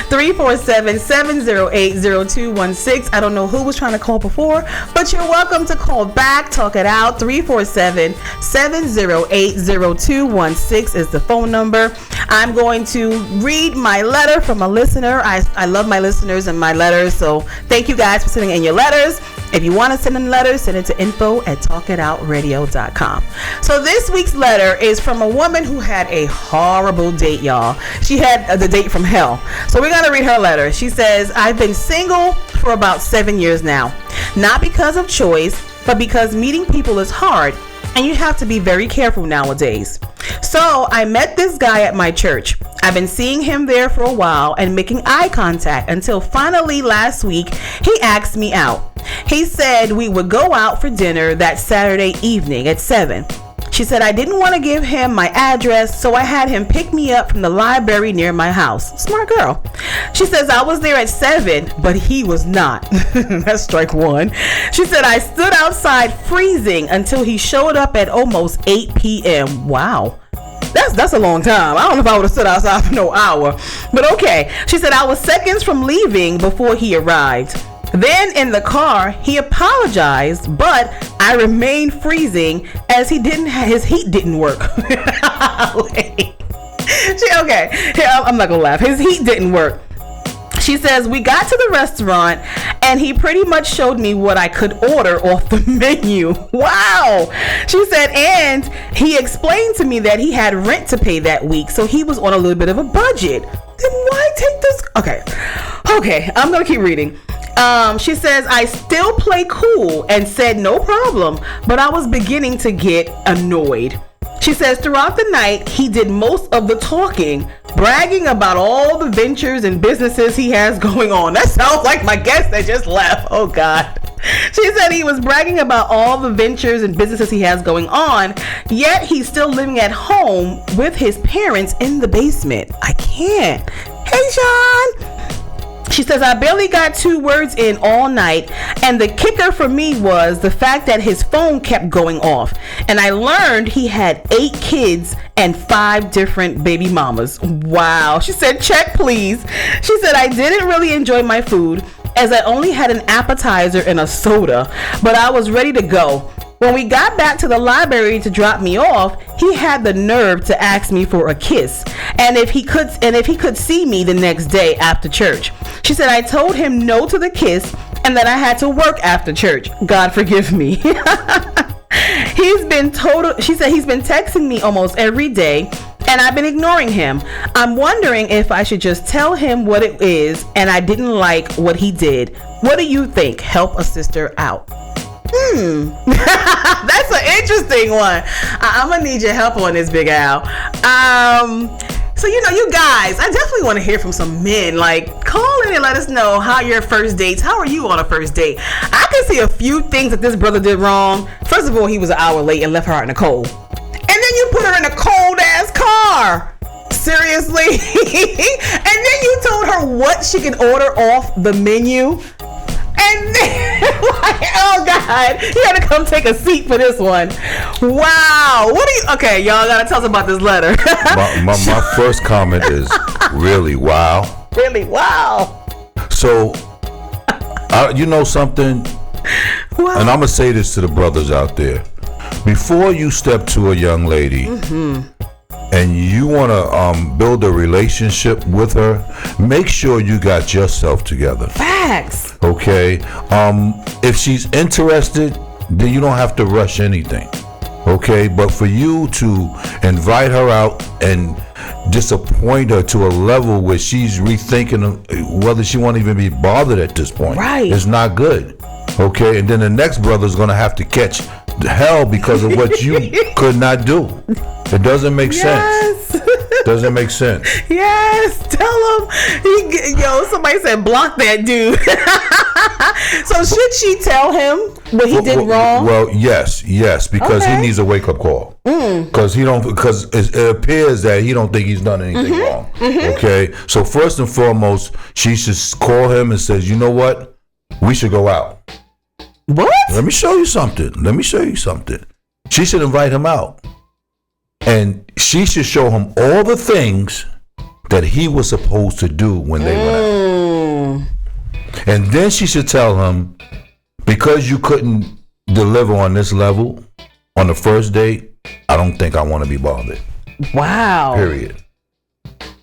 347-708-0216. I don't know who was trying to call before, but you're welcome to call back. Talk it out. 347-708-0216 is the phone number. I'm going to read my letter from a listener. I love my listeners and my letters, so thank you guys for sending in your letters. If you want to send in letters, send it to info@talkitoutradio.com. So this week's letter is from a woman who had a horrible date, y'all. She had the date from hell. So we're going to read her letter. She says, I've been single for about 7 years now. Not because of choice, but because meeting people is hard, and you have to be very careful nowadays. So I met this guy at my church. I've been seeing him there for a while and making eye contact until finally last week he asked me out. He said we would go out for dinner that Saturday evening at 7. She said I didn't want to give him my address, so I had him pick me up from the library near my house. Smart girl. She says I was there at 7, but he was not. That's strike one. She said I stood outside freezing until he showed up at almost 8 p.m. Wow. That's a long time. I don't know if I would have stood outside for no hour, but okay. She said I was seconds from leaving before he arrived. Then in the car, he apologized, but I remained freezing as his heat didn't work. Okay, I'm not gonna laugh. His heat didn't work. She says we got to the restaurant and he pretty much showed me what I could order off the menu. Wow. She said, and he explained to me that he had rent to pay that week, so he was on a little bit of a budget. Then why take this? Okay, I'm gonna keep reading. She says I still play cool and said no problem, but I was beginning to get annoyed. She says throughout the night, he did most of the talking, bragging about all the ventures and businesses he has going on. That sounds like my guest that just left. Oh, God. She said he was bragging about all the ventures and businesses he has going on, yet he's still living at home with his parents in the basement. I can't. Hey, Sean. She says, I barely got 2 words in all night, and the kicker for me was the fact that his phone kept going off, and I learned he had 8 kids and 5 different baby mamas. Wow. She said, check please. She said, I didn't really enjoy my food as I only had an appetizer and a soda, but I was ready to go. When we got back to the library to drop me off, he had the nerve to ask me for a kiss, and if he could see me the next day after church. She said, I told him no to the kiss and that I had to work after church. God forgive me. She said he's been texting me almost every day and I've been ignoring him. I'm wondering if I should just tell him what it is and I didn't like what he did. What do you think? Help a sister out. That's an interesting one. I'm gonna need your help on this, Big Al. So you guys, I definitely want to hear from some men. Like, call in and let us know how your first dates. How are you on a first date? I can see a few things that this brother did wrong. First of all, he was an hour late and left her out in the cold, and then you put her in a cold ass car. Seriously? And then you told her what she can order off the menu. And then, oh God, you gotta come take a seat for this one. Wow. Okay, y'all gotta tell us about this letter. my first comment is really wow. Really wow. So, you know something? Wow. And I'm gonna say this to the brothers out there. Before you step to a young lady, and you want to build a relationship with her, make sure you got yourself together. Facts. Okay. If she's interested, then you don't have to rush anything. Okay. But for you to invite her out and disappoint her to a level where she's rethinking whether she won't even be bothered at this point, right, is not good. Okay. And then the next brother's going to have to catch hell because of what you could not do. It doesn't make sense. Doesn't make sense. Yes, tell him. Somebody said block that dude. So should she tell him what he did wrong? Well, yes, because he needs a wake up call. Because it appears that he don't think he's done anything wrong. Okay, so first and foremost, she should call him and says, you know what, we should go out. What? Let me show you something. She should invite him out. And she should show him all the things that he was supposed to do when they went out. And then she should tell him, because you couldn't deliver on this level on the first date, I don't think I want to be bothered. Wow. Period.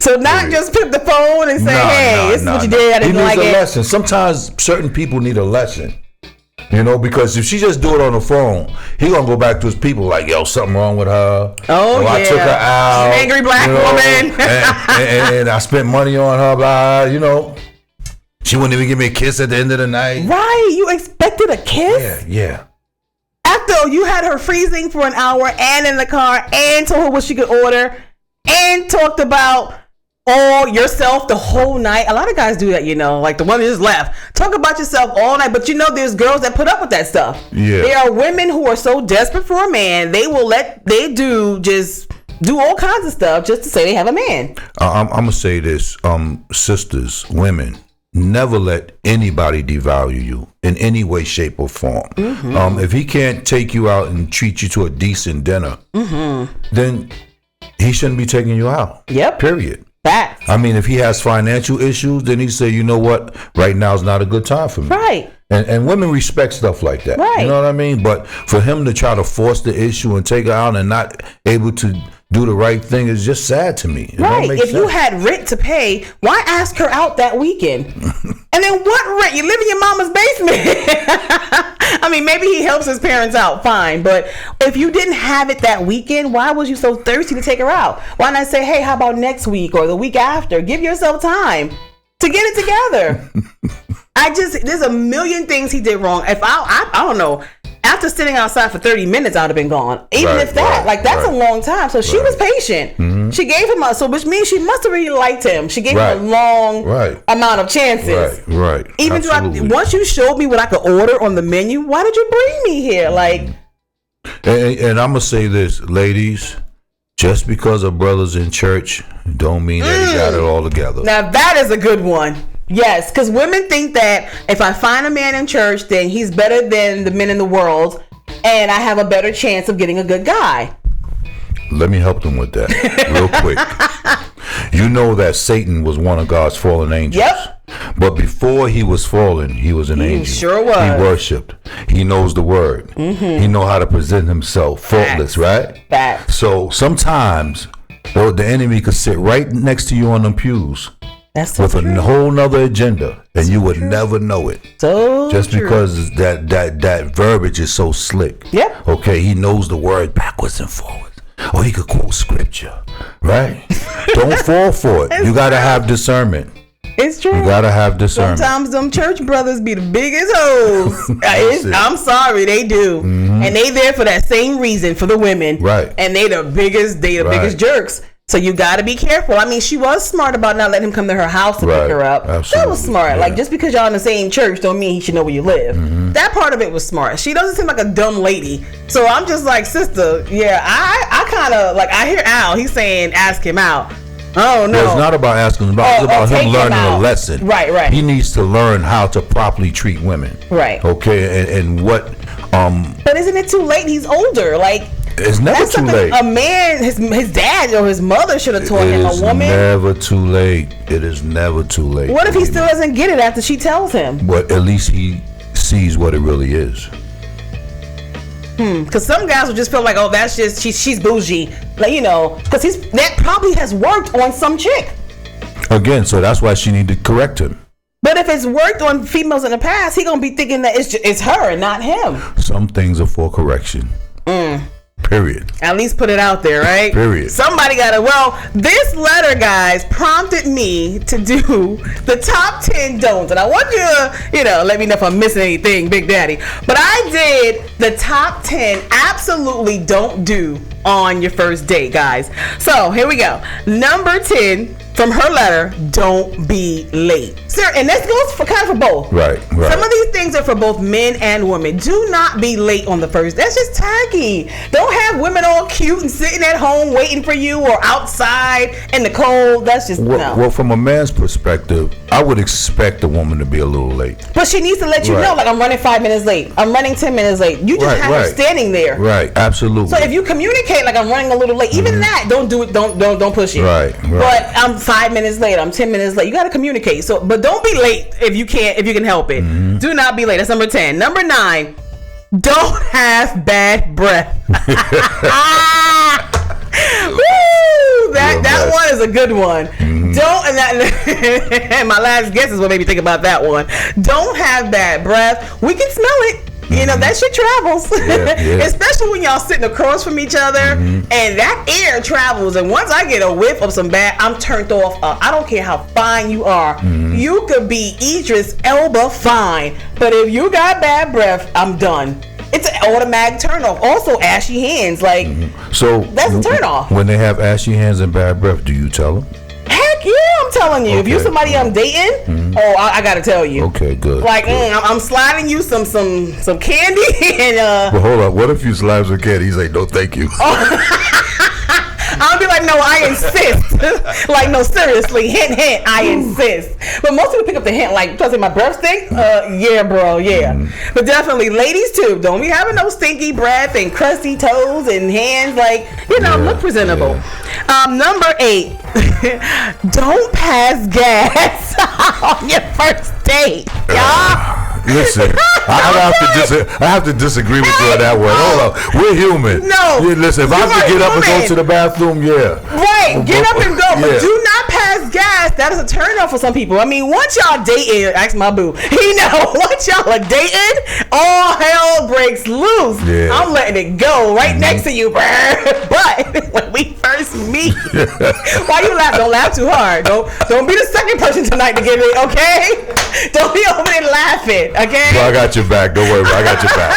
So not just pick the phone and say, this is what you did, I didn't like it. He needs a lesson. Sometimes certain people need a lesson. Because if she just do it on the phone, he gonna go back to his people like, yo, something wrong with her. I took her out. Angry black woman. and I spent money on her, blah, She wouldn't even give me a kiss at the end of the night. Right, you expected a kiss? Yeah. After you had her freezing for an hour and in the car and told her what she could order and talked about yourself the whole night. A lot of guys do that, like the one that just left. Talk about yourself all night, but there's girls that put up with that stuff. Yeah. There are women who are so desperate for a man, they will just do all kinds of stuff just to say they have a man. I'm gonna say this, sisters, women, never let anybody devalue you in any way, shape, or form. If he can't take you out and treat you to a decent dinner, then he shouldn't be taking you out. Yep. Period. Facts. I mean, if he has financial issues, then he say, you know what, right now is not a good time for me. Right. And women respect stuff like that. Right. You know what I mean? But for him to try to force the issue and take her out and not able to do the right thing is just sad to me. Right. If you had rent to pay, why ask her out that weekend? And then what rent? You live in your mama's basement. I mean, maybe he helps his parents out, fine. But if you didn't have it that weekend, why was you so thirsty to take her out? Why not say, hey, how about next week or the week after? Give yourself time to get it together. There's a million things he did wrong. If I don't know. After sitting outside for 30 minutes, I would have been gone. Even if that, that's a long time. So she was patient. She gave him which means she must have really liked him. She gave him a long amount of chances. Right. Even once you showed me what I could order on the menu, why did you bring me here? And I'm gonna say this, ladies. Just because a brother's in church don't mean that he got it all together. Now that is a good one. Yes, because women think that if I find a man in church, then he's better than the men in the world, and I have a better chance of getting a good guy. Let me help them with that real quick. You know that Satan was one of God's fallen angels. Yep. But before he was fallen, he was an angel. Sure was. He worshipped. He knows the word. Mm-hmm. He know how to present himself faultless, right? Facts. So sometimes, the enemy could sit right next to you on them pews. That's so with true. a whole nother agenda, and you would never know it. So just true. because that verbiage is so slick. Yep. Okay, he knows the word backwards and forwards. Or he could quote scripture, right? Don't fall for it. You gotta have discernment. It's true. You gotta have discernment. Sometimes them church brothers be the biggest hoes. I'm sorry, they do, and they there for that same reason for the women, right? And they the biggest jerks. So you got to be careful. I mean, she was smart about not letting him come to her house to pick her up. Absolutely. That was smart. Yeah. Like, just because y'all in the same church don't mean he should know where you live. That part of it was smart. She doesn't seem like a dumb lady. So I'm just like, sister, yeah, I kind of, like, I hear Al, he's saying ask him out. Oh, no. Well, it's not about asking him out. It's about him learning a lesson. Right. He needs to learn how to properly treat women. Right. Okay, and what... But isn't it too late? He's older. Like... It's never too late. A man, his dad or his mother should have taught him. A woman. It is never too late. It is never too late. What if he still doesn't get it after she tells him? But at least he sees what it really is. Because some guys will just feel like, oh, that's just she's bougie, like, you know, because that probably has worked on some chick. Again, so that's why she need to correct him. But if it's worked on females in the past, he gonna be thinking that it's her and not him. Some things are for correction. Period. At least put it out there, right? Period. Somebody got it. Well, this letter, guys, prompted me to do the top 10 don'ts. And I want you to, let me know if I'm missing anything, Big Daddy. But I did the top 10 absolutely don't do on your first date, guys. So here we go. Number 10 from her letter, don't be late. Sir, and this goes for kind of for both. Right. Some of these things are for both men and women. Do not be late on the first. That's just tacky. Don't have women all cute and sitting at home waiting for you or outside in the cold. That's just no. Well, from a man's perspective, I would expect a woman to be a little late. But she needs to let you know, like, I'm running 5 minutes late. I'm running 10 minutes late. You just have her standing there. Right, absolutely. So if you communicate like I'm running a little late, even that, don't do it. Don't push it. Right. But I'm 5 minutes late. I'm 10 minutes late. You got to communicate. So, but don't be late if you can help it. Do not be late. That's number 10. Number 9, don't have bad breath. Woo! That one is a good one. Don't, and my last guess is what made me think about that one. Don't have bad breath. We can smell it. You know, that shit travels. Yeah. Especially when y'all sitting across from each other and that air travels. And once I get a whiff of some bad, I'm turned off. I don't care how fine you are. You could be Idris Elba fine. But if you got bad breath, I'm done. It's an automatic turn off. Also, ashy hands. Like, so that's a turn off. When they have ashy hands and bad breath, do you tell them? Heck yeah, I'm telling you. Okay. If you're somebody I'm dating, I gotta tell you. Okay, good. Like, I'm sliding you some candy and But hold up, what if you slide some candy? He's like, no, thank you. I'll be like, no, I insist. Like, no, seriously, hint, I insist. But most people pick up the hint, like, trying to say my breath stink? Yeah, bro, yeah. But definitely, ladies too, don't be having no stinky breath and crusty toes and hands. Like, look presentable. Number 8, don't pass gas on your first date, y'all. Listen, I have to disagree with you on that one. Hold on, we're human. No, listen, if I have to get up and go to the bathroom, right, get up and go, but do not pass gas. That is a turn off for some people. I mean, once y'all dating, ask my boo, once y'all are dating, all hell breaks loose. Yeah. I'm letting it go right next to you, but when we first meet, why you laugh? Don't laugh too hard. Don't be the second person tonight to get it. Okay, don't be over there laughing. Okay. Well, I got your back. Don't worry, I got your back.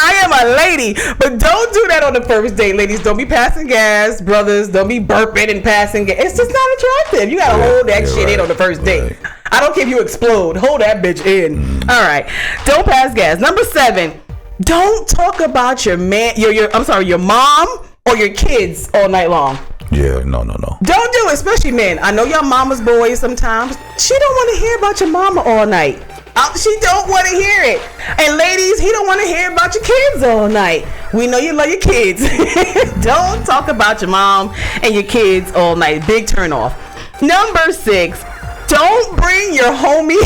I am a lady, but don't do that on the first date, ladies. Don't be passing gas, brothers. Don't be burping and passing gas. It's just not attractive. You gotta hold that shit in on the first date. I don't care if you explode. Hold that bitch in. All right. Don't pass gas. Number 7. Don't talk about your man, your mom or your kids all night long. Yeah, no. Don't do it, especially men. I know y'all mama's boys sometimes. She don't want to hear about your mama all night. She don't want to hear it. And ladies, he don't want to hear about your kids all night. We know you love your kids. Don't talk about your mom and your kids all night. Big turn off. Number 6, don't bring your homie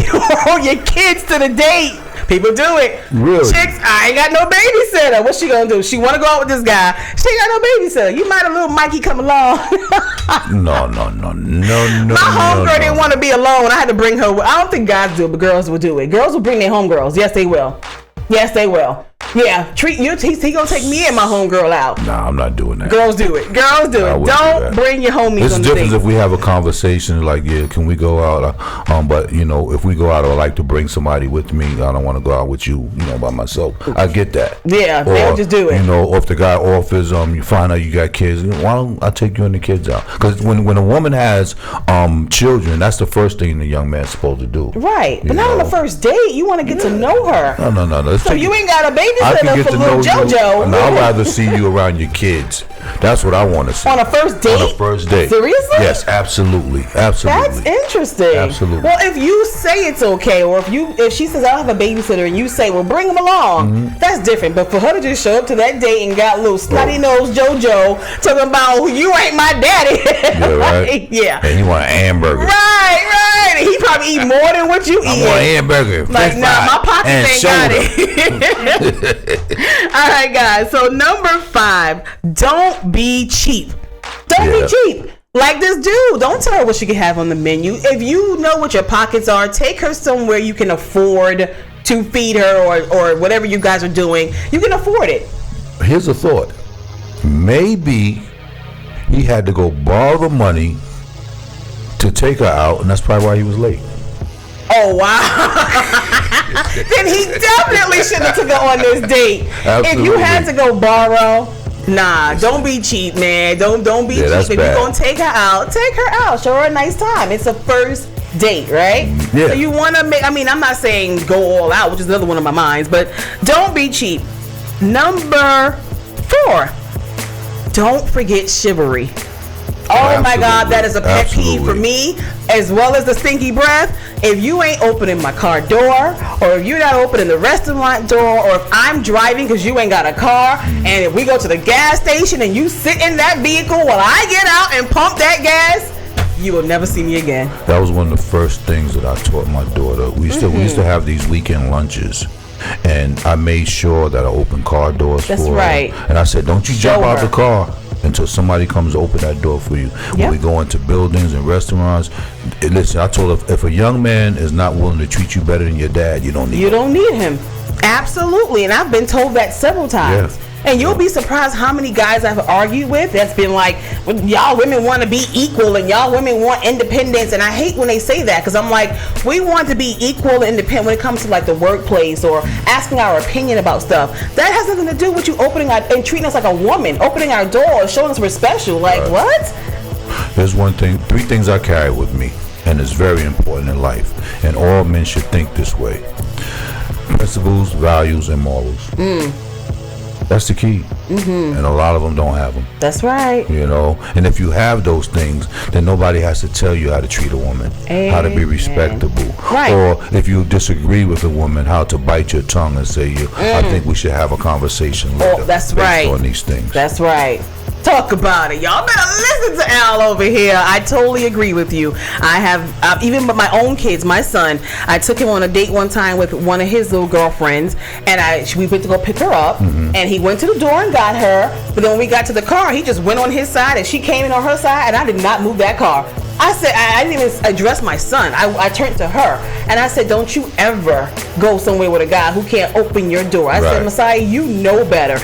or your kids to the date. People do it. Really? Chicks, I ain't got no babysitter. What's she gonna do? She wanna go out with this guy. She ain't got no babysitter. You might have little Mikey come along. No. My homegirl didn't want to be alone. I had to bring her. I don't think guys do it, but girls will do it. Girls will bring their homegirls. Yes, they will. Yes, they will. Yeah, treat you. He gonna take me and my homegirl out. Nah, I'm not doing that. Girls do it. Girls do it. Don't bring your homies. It's on the different date. if we have a conversation like, yeah, can we go out? But if we go out, I would like to bring somebody with me. I don't want to go out with you, by myself. I get that. Yeah, they'll just do it. Or if the guy offers, you find out you got kids, why don't I take you and the kids out? Because when a woman has children, that's the first thing the young man's supposed to do. Right, but not on the first date. You want to get to know her. No. So you ain't got a I can babysitter get for to little know you, JoJo. and I'd rather see you around your kids. That's what I want to see. On a first date? On a first date. Seriously? Yes, absolutely. That's interesting. Absolutely. Well, if you say it's okay, or if she says I don't have a babysitter, and you say, well, bring him along, that's different. But for her to just show up to that date and got little snotty nosed JoJo talking about you ain't my daddy. Yeah, right. Yeah. And you want a hamburger. Right. And he probably eat more than what you eat. I want a hamburger. Like, nah, my pockets ain't got it. All right, guys. So number 5, don't be cheap. Don't be cheap. Like this dude, don't tell her what she can have on the menu. If you know what your pockets are, take her somewhere you can afford to feed her or whatever you guys are doing. You can afford it. Here's a thought. Maybe he had to go borrow the money to take her out, and that's probably why he was late. Oh, wow. Then he definitely shouldn't have took her on this date. Absolutely. If you had to go borrow, nah, don't be cheap, man. Don't be cheap. If you're going to take her out, show her a nice time. It's a first date, right? Yeah. So you want to make, I'm not saying go all out, which is another one of my minds, but don't be cheap. Number 4, don't forget chivalry. Oh my God, that is a pet peeve for me, as well as the stinky breath. If you ain't opening my car door, or if you're not opening the restaurant door, or if I'm driving because you ain't got a car, and if we go to the gas station and you sit in that vehicle while I get out and pump that gas, you will never see me again. That was one of the first things that I taught my daughter. We used to have these weekend lunches. And I made sure that I opened car doors for her. And I said, don't you jump out the car until somebody comes to open that door for you. When we go into buildings and restaurants, listen, I told her, if a young man is not willing to treat you better than your dad, you don't need him. You don't need him. Absolutely. And I've been told that several times. And you'll be surprised how many guys I've argued with that's been like, y'all women want to be equal and y'all women want independence. And I hate when they say that, because I'm like, we want to be equal and independent when it comes to like the workplace or asking our opinion about stuff. That has nothing to do with you opening our, and treating us like a woman, opening our door, showing us we're special. Like, what? There's 3 things I carry with me, and it's very important in life. And all men should think this way. Principles, values, and morals. That's the key. And a lot of them don't have them. That's right. And if you have those things, then nobody has to tell you how to treat a woman, how to be respectable. Right. Or if you disagree with a woman, how to bite your tongue and say, I think we should have a conversation later. That's based right. on these things. That's right. Talk about it. Y'all better listen to Al over here. I totally agree with you. I have, even with my own kids, my son, I took him on a date one time with one of his little girlfriends, and we went to go pick her up, and he went to the door and got her, but then when we got to the car, he just went on his side, and she came in on her side, and I did not move that car. I said, I didn't even address my son. I turned to her, and I said, don't you ever go somewhere with a guy who can't open your door. I said, Messiah, you know better.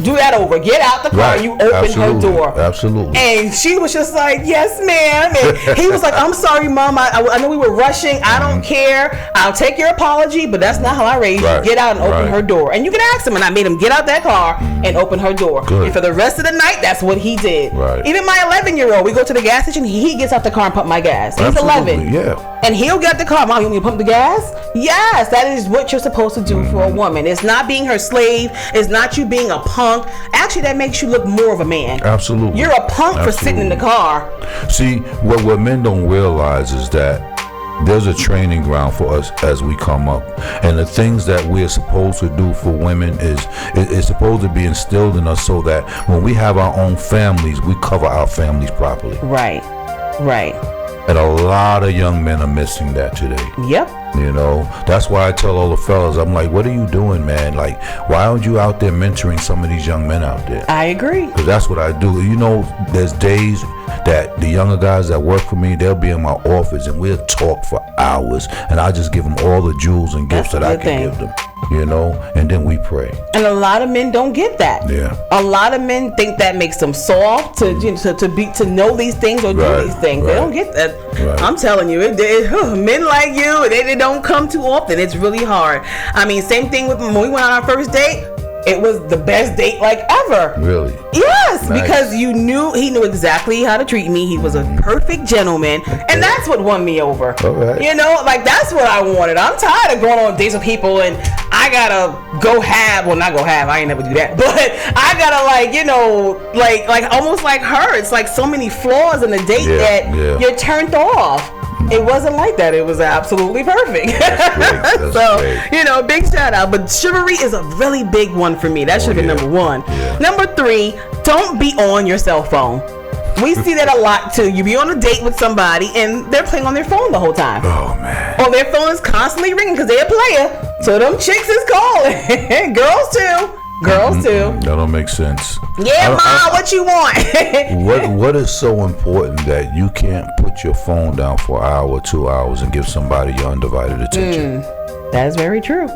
Do that over. Get out the car. You open her door. Absolutely. And she was just like, yes, ma'am. And he was like, I'm sorry, Mom. I know we were rushing. I don't care. I'll take your apology, but that's not how I raised you. Get out and open her door. And you can ask him. And I made him get out that car and open her door. Good. And for the rest of the night, that's what he did. Right. Even my 11-year-old, we go to the gas station. He gets out the car and pump my gas. He's 11. Yeah. And he'll get the car. Mom, you want me to pump the gas? Yes, that is what you're supposed to do for a woman. It's not being her slave. It's not you being a punk. Actually, that makes you look more of a man. Absolutely. You're a punk for sitting in the car. See, what men don't realize is that there's a training ground for us as we come up, and the things that we're supposed to do for women is supposed to be instilled in us, so that when we have our own families, we cover our families properly. Right. And a lot of young men are missing that today. Yep. You know, that's why I tell all the fellas, I'm like, what are you doing, man? Like, why aren't you out there mentoring some of these young men out there? I agree. Because that's what I do. You know, there's days that the younger guys that work for me, they'll be in my office and we'll talk for hours, and I just give them all the jewels and gifts that I can give them, you know, and then we pray. And a lot of men don't get that. Yeah. A lot of men think that makes them soft to know these things or do these things. They don't get that. Right. I'm telling you, men like you, they don't come too often. It's really hard. I mean, same thing with when we went on our first date. It was the best date like ever. Really? Yes, Nice. because he knew exactly how to treat me. He was a perfect gentleman, and that's what won me over. All right. You know, like that's what I wanted. I'm tired of going on dates with people and I gotta not go have. I ain't never do that, but I gotta like almost like her. It's like so many flaws in the date that you're turned off. It wasn't like that. It was absolutely perfect. That's So, great. you know, big shout out. But chivalry is a really big one for me. That should have been number one. Yeah. Number 3, don't be on your cell phone. We see that a lot too. You be on a date with somebody and they're playing on their phone the whole time. Oh, man. Or their phone is constantly ringing because they're a player. So them chicks is calling. Girls too. That don't make sense. Yeah, Ma, what you want? What is so important that you can't put your phone down for an hour, 2 hours, and give somebody your undivided attention? That is very true.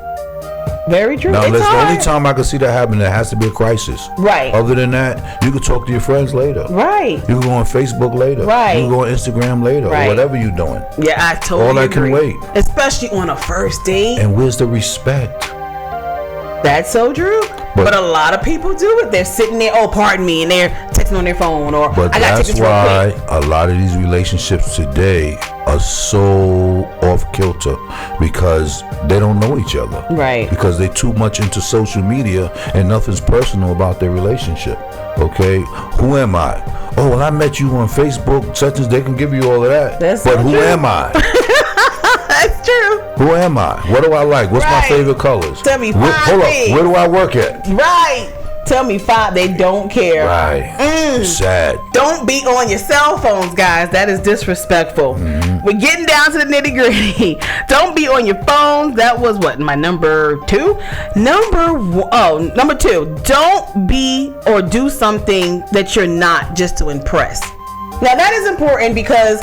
Very true. Now, It's that's the hard. only time I can see that happen. There has to be a crisis. Right. Other than that, you can talk to your friends later. Right. You can go on Facebook later. Right. You can go on Instagram later, Right. or whatever you're doing. Yeah, I totally All that agree. can wait. Especially on a first date. And where's the respect? That's so true. But a lot of people do it. They're sitting there, oh, pardon me, and they're texting on their phone, or But I got to take that's this real why quick. a lot of these relationships today are so off kilter, because they don't know each other. Right. Because they're too much into social media and nothing's personal about their relationship. Okay? Who am I? Oh, well, I met you on Facebook, such as they can give you all of that. That's but so who true. am I? That's true. Who am I? What do I like? What's my Right. favorite colors? Tell me Hold 5 up. things. Where do I work at? Right. Tell me 5. They don't care. Right. Sad. Don't be on your cell phones, guys. That is disrespectful. We're getting down to the nitty gritty. Don't be on your phones. That was what, my number 2? Number 2. Don't be or do something that you're not just to impress. Now that is important because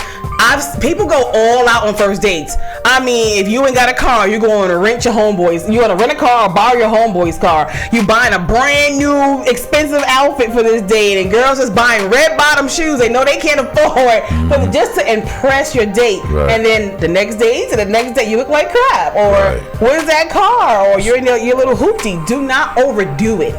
people go all out on first dates. I mean, if you ain't got a car, you're going to rent your homeboys. You're going to rent a car or borrow your homeboy's car. You buying a brand new expensive outfit for this date, and girls just buying red bottom shoes they know they can't afford, but just to impress your date. Right. And then the next day you look like crap. Or Right. where's that car? Or you're in your little hoopty. Do not overdo it.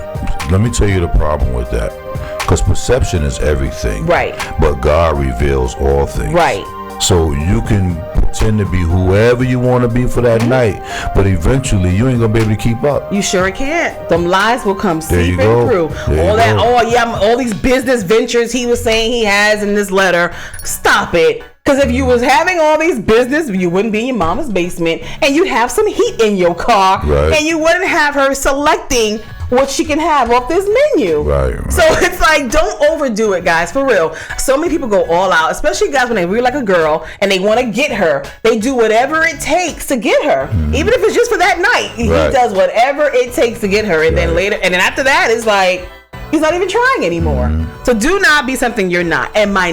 Let me tell you the problem with that. Because perception is everything. Right. But God reveals all things. Right. So you can pretend to be whoever you want to be for that night, but eventually you ain't going to be able to keep up. You sure can't. Them lies will come There you seeping go. through. There you All that, go. all these business ventures he was saying he has in this letter. Stop it. Because if you was having all these business, you wouldn't be in your mama's basement, and you'd have some heat in your car, Right. and you wouldn't have her selecting what she can have off this menu. Right. So it's like, don't overdo it, guys, for real. So many people go all out, especially guys when they really like a girl and they want to get her. They do whatever it takes to get her, even if it's just for that night. He Right. does whatever it takes to get her, and then later, and then after that, it's like he's not even trying anymore. So do not be something you're not. And my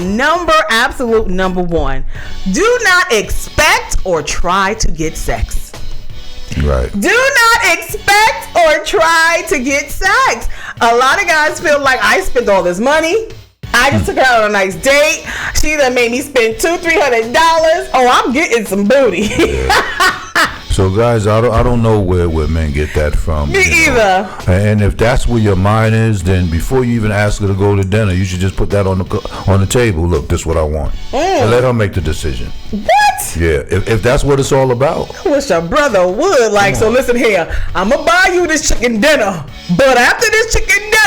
absolute number 1, do not expect or try to get sex. Right. Do not expect or try to get sex. A lot of guys feel like I spent all this money. I just took her out on a nice date. She done made me spend $200-300. Oh, I'm getting some booty. So guys, I don't know where men get that from. Me either. And if that's where your mind is, then before you even ask her to go to dinner, you should just put that on the table. Look, this is what I want, and let her make the decision. What? Yeah, if that's what it's all about. I wish a brother would. Like, so listen here. I'm going to buy you this chicken dinner. But after this chicken dinner,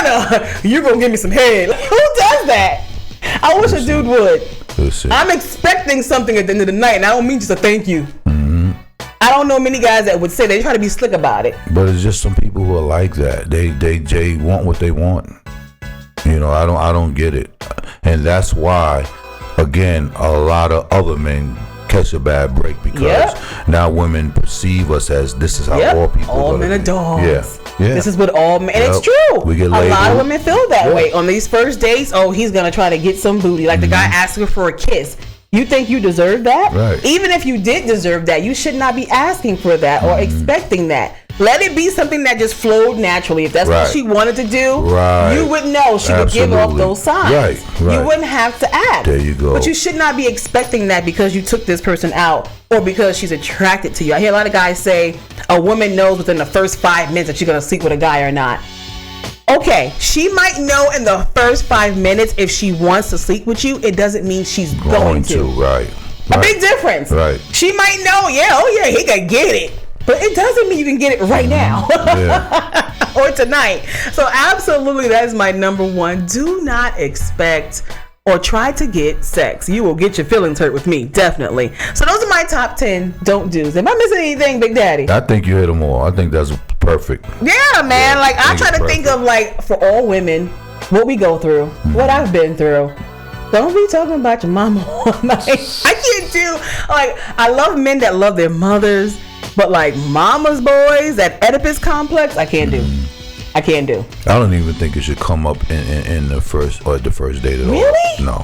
you're gonna give me some head. Like, who does that? I wish a dude would. Listen. I'm expecting something at the end of the night, and I don't mean just a thank you. I don't know many guys that would say they try to be slick about it. But it's just some people who are like that. They want what they want. You know, I don't get it, and that's why, again, a lot of other men catch a bad break because now women perceive us as this is how all people. All men are dogs. Yeah. This is what all men. And it's true. We get a lot of women feel that way on these first dates. Oh, he's gonna try to get some booty, like the guy asking for a kiss. You think you deserve that? Right. Even if you did deserve that, you should not be asking for that or expecting that. Let it be something that just flowed naturally. If that's what she wanted to do, you would know she would give off those signs. Right. You wouldn't have to act. There you go. But you should not be expecting that because you took this person out or because she's attracted to you. I hear a lot of guys say a woman knows within the first 5 minutes that you're going to sleep with a guy or not. Okay, she might know in the first 5 minutes if she wants to sleep with you. It doesn't mean she's going to. Right. A big difference. Right. She might know, he can get it. But it doesn't mean you can get it right now or tonight. So absolutely, that is my number one. Do not expect or try to get sex. You will get your feelings hurt with me, definitely. So those are my top 10 don't do's. Am I missing anything, Big Daddy? I think you hit them all. I think that's perfect. Yeah, man. Like I try to think of like for all women, what we go through, what I've been through. Don't be talking about your mama all night. I can't do I love men that love their mothers, but like mama's boys, that Oedipus complex, I can't do. I don't even think it should come up in the first date at all. Really? No.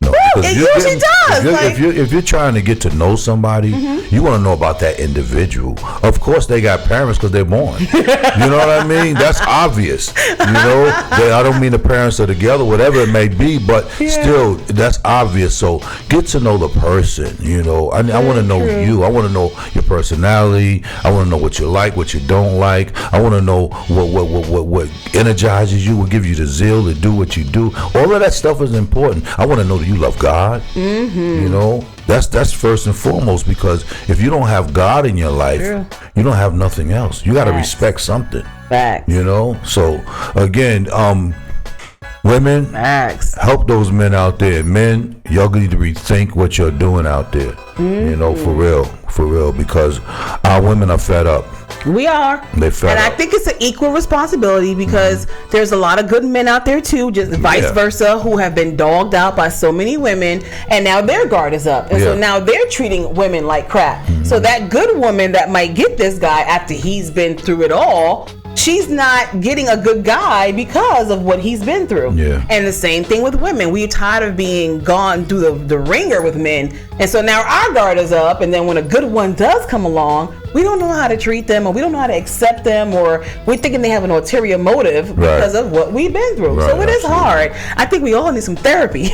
Well, it usually does. If you're trying to get to know somebody, you want to know about that individual. Of course, they got parents because they're born. You know what I mean? That's obvious. You know, I don't mean the parents are together, whatever it may be, but still, that's obvious. So get to know the person. You know, I want to know you. I want to know your personality. I want to know what you like, what you don't like. I want to know what energizes you, what gives you the zeal to do what you do. All of that stuff is important. I want to know that you love God. You know, that's first and foremost, because if you don't have God in your life, you don't have nothing else. You got to respect something. You know, so again, women, help those men out there. Men, y'all need to rethink what you're doing out there. You know, for real, because our women are fed up. We are. They fed up. I think it's an equal responsibility because there's a lot of good men out there too, just vice versa, who have been dogged out by so many women, and now their guard is up. And so now they're treating women like crap. So that good woman that might get this guy after he's been through it all, she's not getting a good guy because of what he's been through. And the same thing with women. We're tired of being gone through the ringer with men. And so now our guard is up. And then when a good one does come along, we don't know how to treat them, or we don't know how to accept them, or we're thinking they have an ulterior motive because of what we've been through. So it is hard. I think we all need some therapy.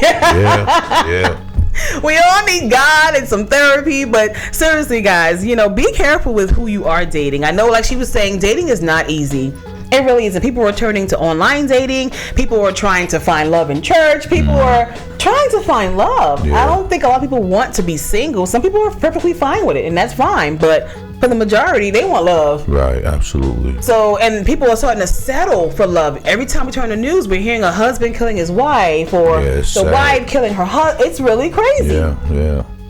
We all need God and some therapy, but seriously, guys, you know, be careful with who you are dating. I know, like she was saying, dating is not easy. It really isn't. People are turning to online dating. People are trying to find love in church. People are trying to find love. I don't think a lot of people want to be single. Some people are perfectly fine with it, and that's fine. But for the majority, they want love. Right, absolutely. So, and people are starting to settle for love. Every time we turn the news, we're hearing a husband killing his wife, or the wife killing her husband. It's really crazy.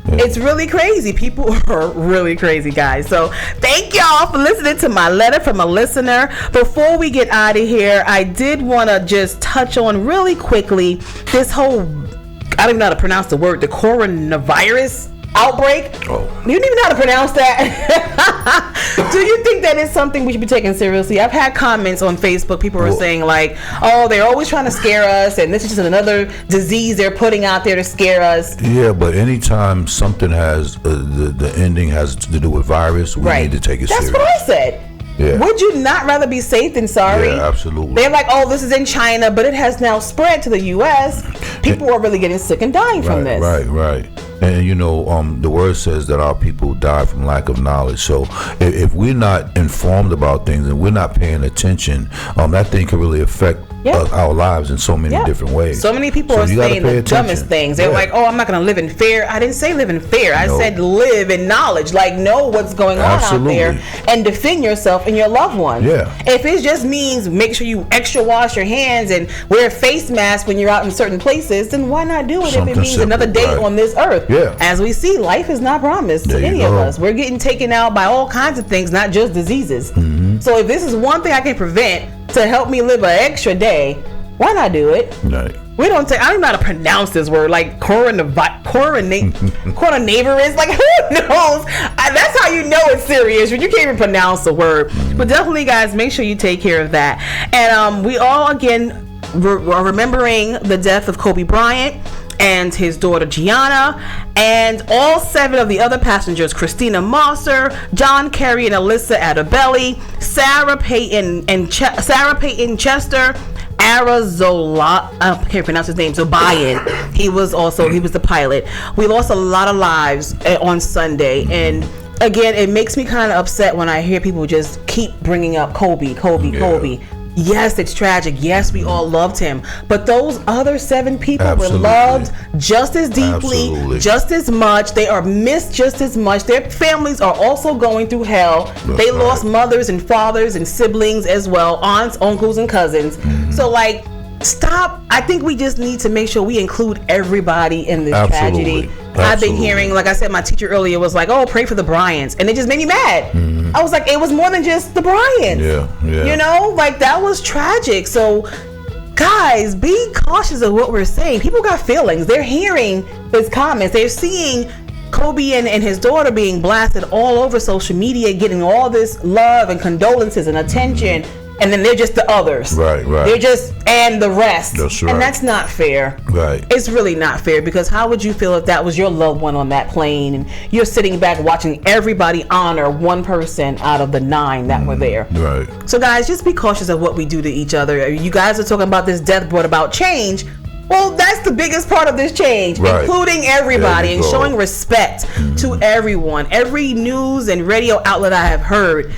It's really crazy. People are really crazy, guys. So thank y'all for listening to my letter from a listener. Before we get out of here, I did want to just touch on really quickly this whole, I don't even know how to pronounce the word, the coronavirus outbreak. You don't even know how to pronounce that. Do you think that is something we should be taking seriously? I've had comments on Facebook. People are saying like, oh, they're always trying to scare us, and this is just another disease they're putting out there to scare us. Yeah, but anytime something has the ending has to do with virus, we need to take it serious. That's what I said. Would you not rather be safe than sorry? Yeah, absolutely. They're like, oh, this is in China, but it has now spread to the U.S. People are really getting sick and dying from this. Right. And you know, the word says that our people die from lack of knowledge. So if we're not informed about things and we're not paying attention, that thing can really affect our lives in so many different ways. So many people are saying the dumbest things. They're like, "Oh, I'm not going to live in fear." I didn't say live in fear. I said live in knowledge. Like, know what's going on out there and defend yourself and your loved ones. Yeah. If it just means make sure you extra wash your hands and wear a face mask when you're out in certain places, then why not do it if it means another day on this earth? Yeah. As we see, life is not promised to any of us. We're getting taken out by all kinds of things, not just diseases. So if this is one thing I can prevent to help me live an extra day, why not do it? Right. We don't take. I don't know how to pronounce this word, like coronavirus. Like, who knows? That's how you know it's serious when you can't even pronounce the word. But definitely, guys, make sure you take care of that. And we all again are remembering the death of Kobe Bryant and his daughter Gianna, and all 7 of the other passengers: Christina Mosser, John Kerry and Alyssa Adebelli, Sarah Payton Chester, Arazola, I can't pronounce his name, Zobayan. He was the pilot. We lost a lot of lives on Sunday, and again, it makes me kind of upset when I hear people just keep bringing up Kobe. Yes, it's tragic. Yes, we all loved him. But those other 7 people were loved just as deeply, just as much. They are missed just as much. Their families are also going through hell. They lost mothers and fathers and siblings as well, aunts, uncles, and cousins. So, like, stop. I think we just need to make sure we include everybody in this tragedy. I've been hearing, like I said, my teacher earlier was like, "Oh, pray for the Bryants," and it just made me mad. I was like, it was more than just the Bryants. You know, like, that was tragic. So, guys, be cautious of what we're saying. People got feelings. They're hearing his comments. They're seeing Kobe and his daughter being blasted all over social media, getting all this love and condolences and attention. And then they're just the others. Right. They're just, and the rest. That's right. And that's not fair. Right. It's really not fair, because how would you feel if that was your loved one on that plane and you're sitting back watching everybody honor one person out of the 9 that were there? Right. So, guys, just be cautious of what we do to each other. You guys are talking about this death brought about change. Well, that's the biggest part of this change, including everybody and showing respect to everyone. Every news and radio outlet I have heard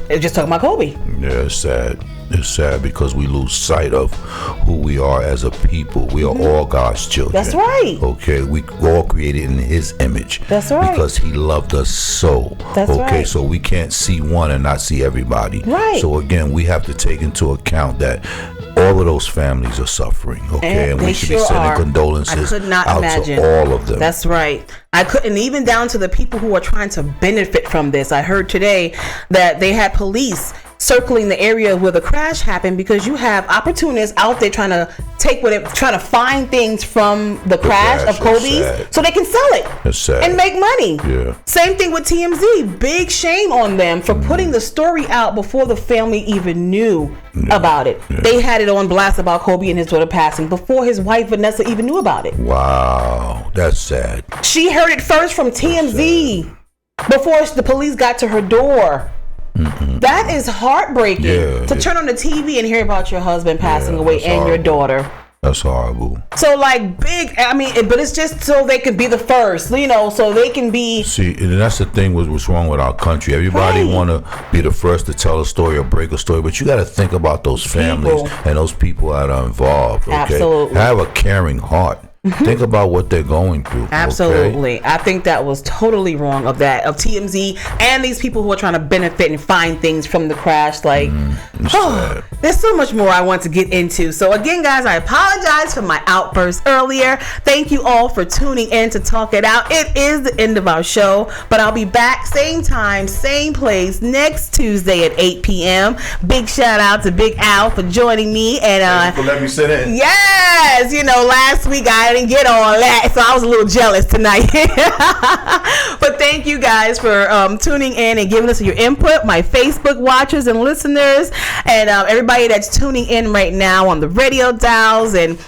is just talking about Kobe. Yeah, it's sad. It's sad because we lose sight of who we are as a people. We are all God's children. That's right. Okay, we all created in His image. That's right. Because He loved us so. That's right. Okay, so we can't see one and not see everybody. Right. So again, we have to take into account that all of those families are suffering. Okay, and we should be sending condolences out to all of them. That's right. I couldn't, even down to the people who are trying to benefit from this. I heard today that they had police circling the area where the crash happened, because you have opportunists out there trying to trying to find things from the crash of Kobe's so they can sell it and make money. Yeah. Same thing with TMZ. Big shame on them for putting the story out before the family even knew about it. Yeah. They had it on blast about Kobe and his daughter passing before his wife Vanessa even knew about it. Wow, that's sad. She heard it first from TMZ before the police got to her door. That is heartbreaking to turn on the TV and hear about your husband passing away and your daughter. That's horrible. So, like, but it's just so they can be the first, you know, so they can be. See, and that's the thing with what's wrong with our country. Everybody want to be the first to tell a story or break a story, but you got to think about those families and those people that are involved. Okay? Absolutely. Have a caring heart. Think about what they're going through. Absolutely. I think that was totally wrong of TMZ and these people who are trying to benefit and find things from the crash. Like, there's so much more I want to get into. So again, guys, I apologize for my outburst earlier. Thank you all for tuning in to Talk It Out. It is the end of our show, but I'll be back same time, same place next Tuesday at 8 p.m. Big shout out to Big Al for joining me. And thank you for letting me sit in. Yes, last week I didn't get all that, so I was a little jealous tonight. But thank you guys for tuning in and giving us your input, my Facebook watchers and listeners, and everybody that's tuning in right now on the radio dials and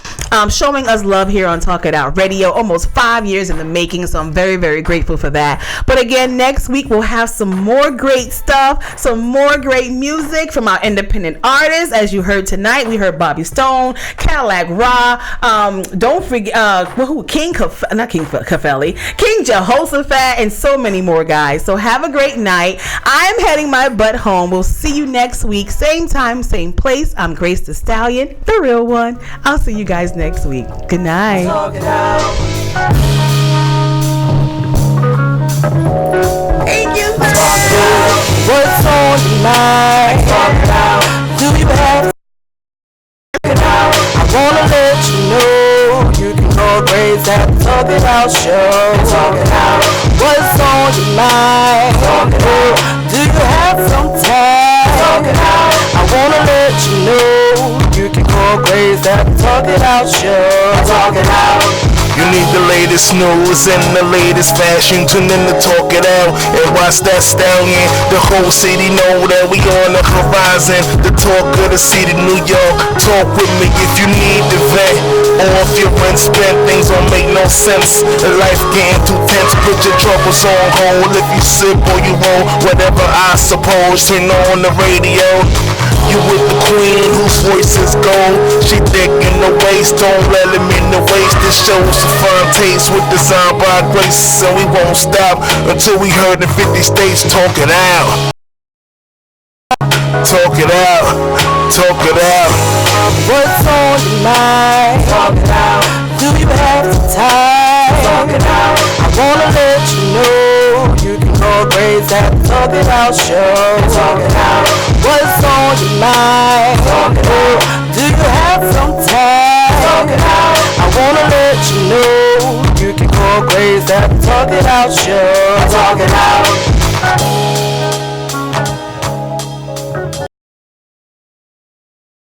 showing us love here on Talk It Out Radio. Almost 5 years in the making, so I'm very, very grateful for that. But again, next week we'll have some more great stuff, some more great music from our independent artists. As you heard tonight, we heard Bobby Stone, Cadillac Ra, don't forget King Jehoshaphat, and so many more, guys. So have a great night. I'm heading my butt home. We'll see you next week, same time, same place. I'm Grace the Stallion, the real one. I'll see you guys next week. Good night. Thank you. What's on your mind? Do you have? I wanna let you know you can go crazy at the Talk It Out show. What's on your mind? Do you have some time? I wanna let you know you can go crazy at the Talk It Out show. You need the latest news and the latest fashion. Tune in to Talk It Out and watch that stallion. The whole city know that we on the horizon. The talk of the city, New York. Talk with me if you need the vent. Or if your rent spent, things don't make no sense. Life getting too tense, put your troubles on hold. If you sip or you roll, whatever I suppose. Turn on the radio. You with the queen whose voice is gold. She thick in the waist, don't let him in the waist. This shows a fine taste with design by Grace. And we won't stop until we heard in 50 states. Talk it out. Talk it out. Talk it out. What's on your mind? Talk it out. Do you have some time? Talk it out. I wanna let you know you can go crazy at the Talk It Out show. Talk it out. What's on your mind? Talk it out. Do you have some time? Talk it out. I wanna let you know you can go crazy at the Talk It Out show. Talk it out.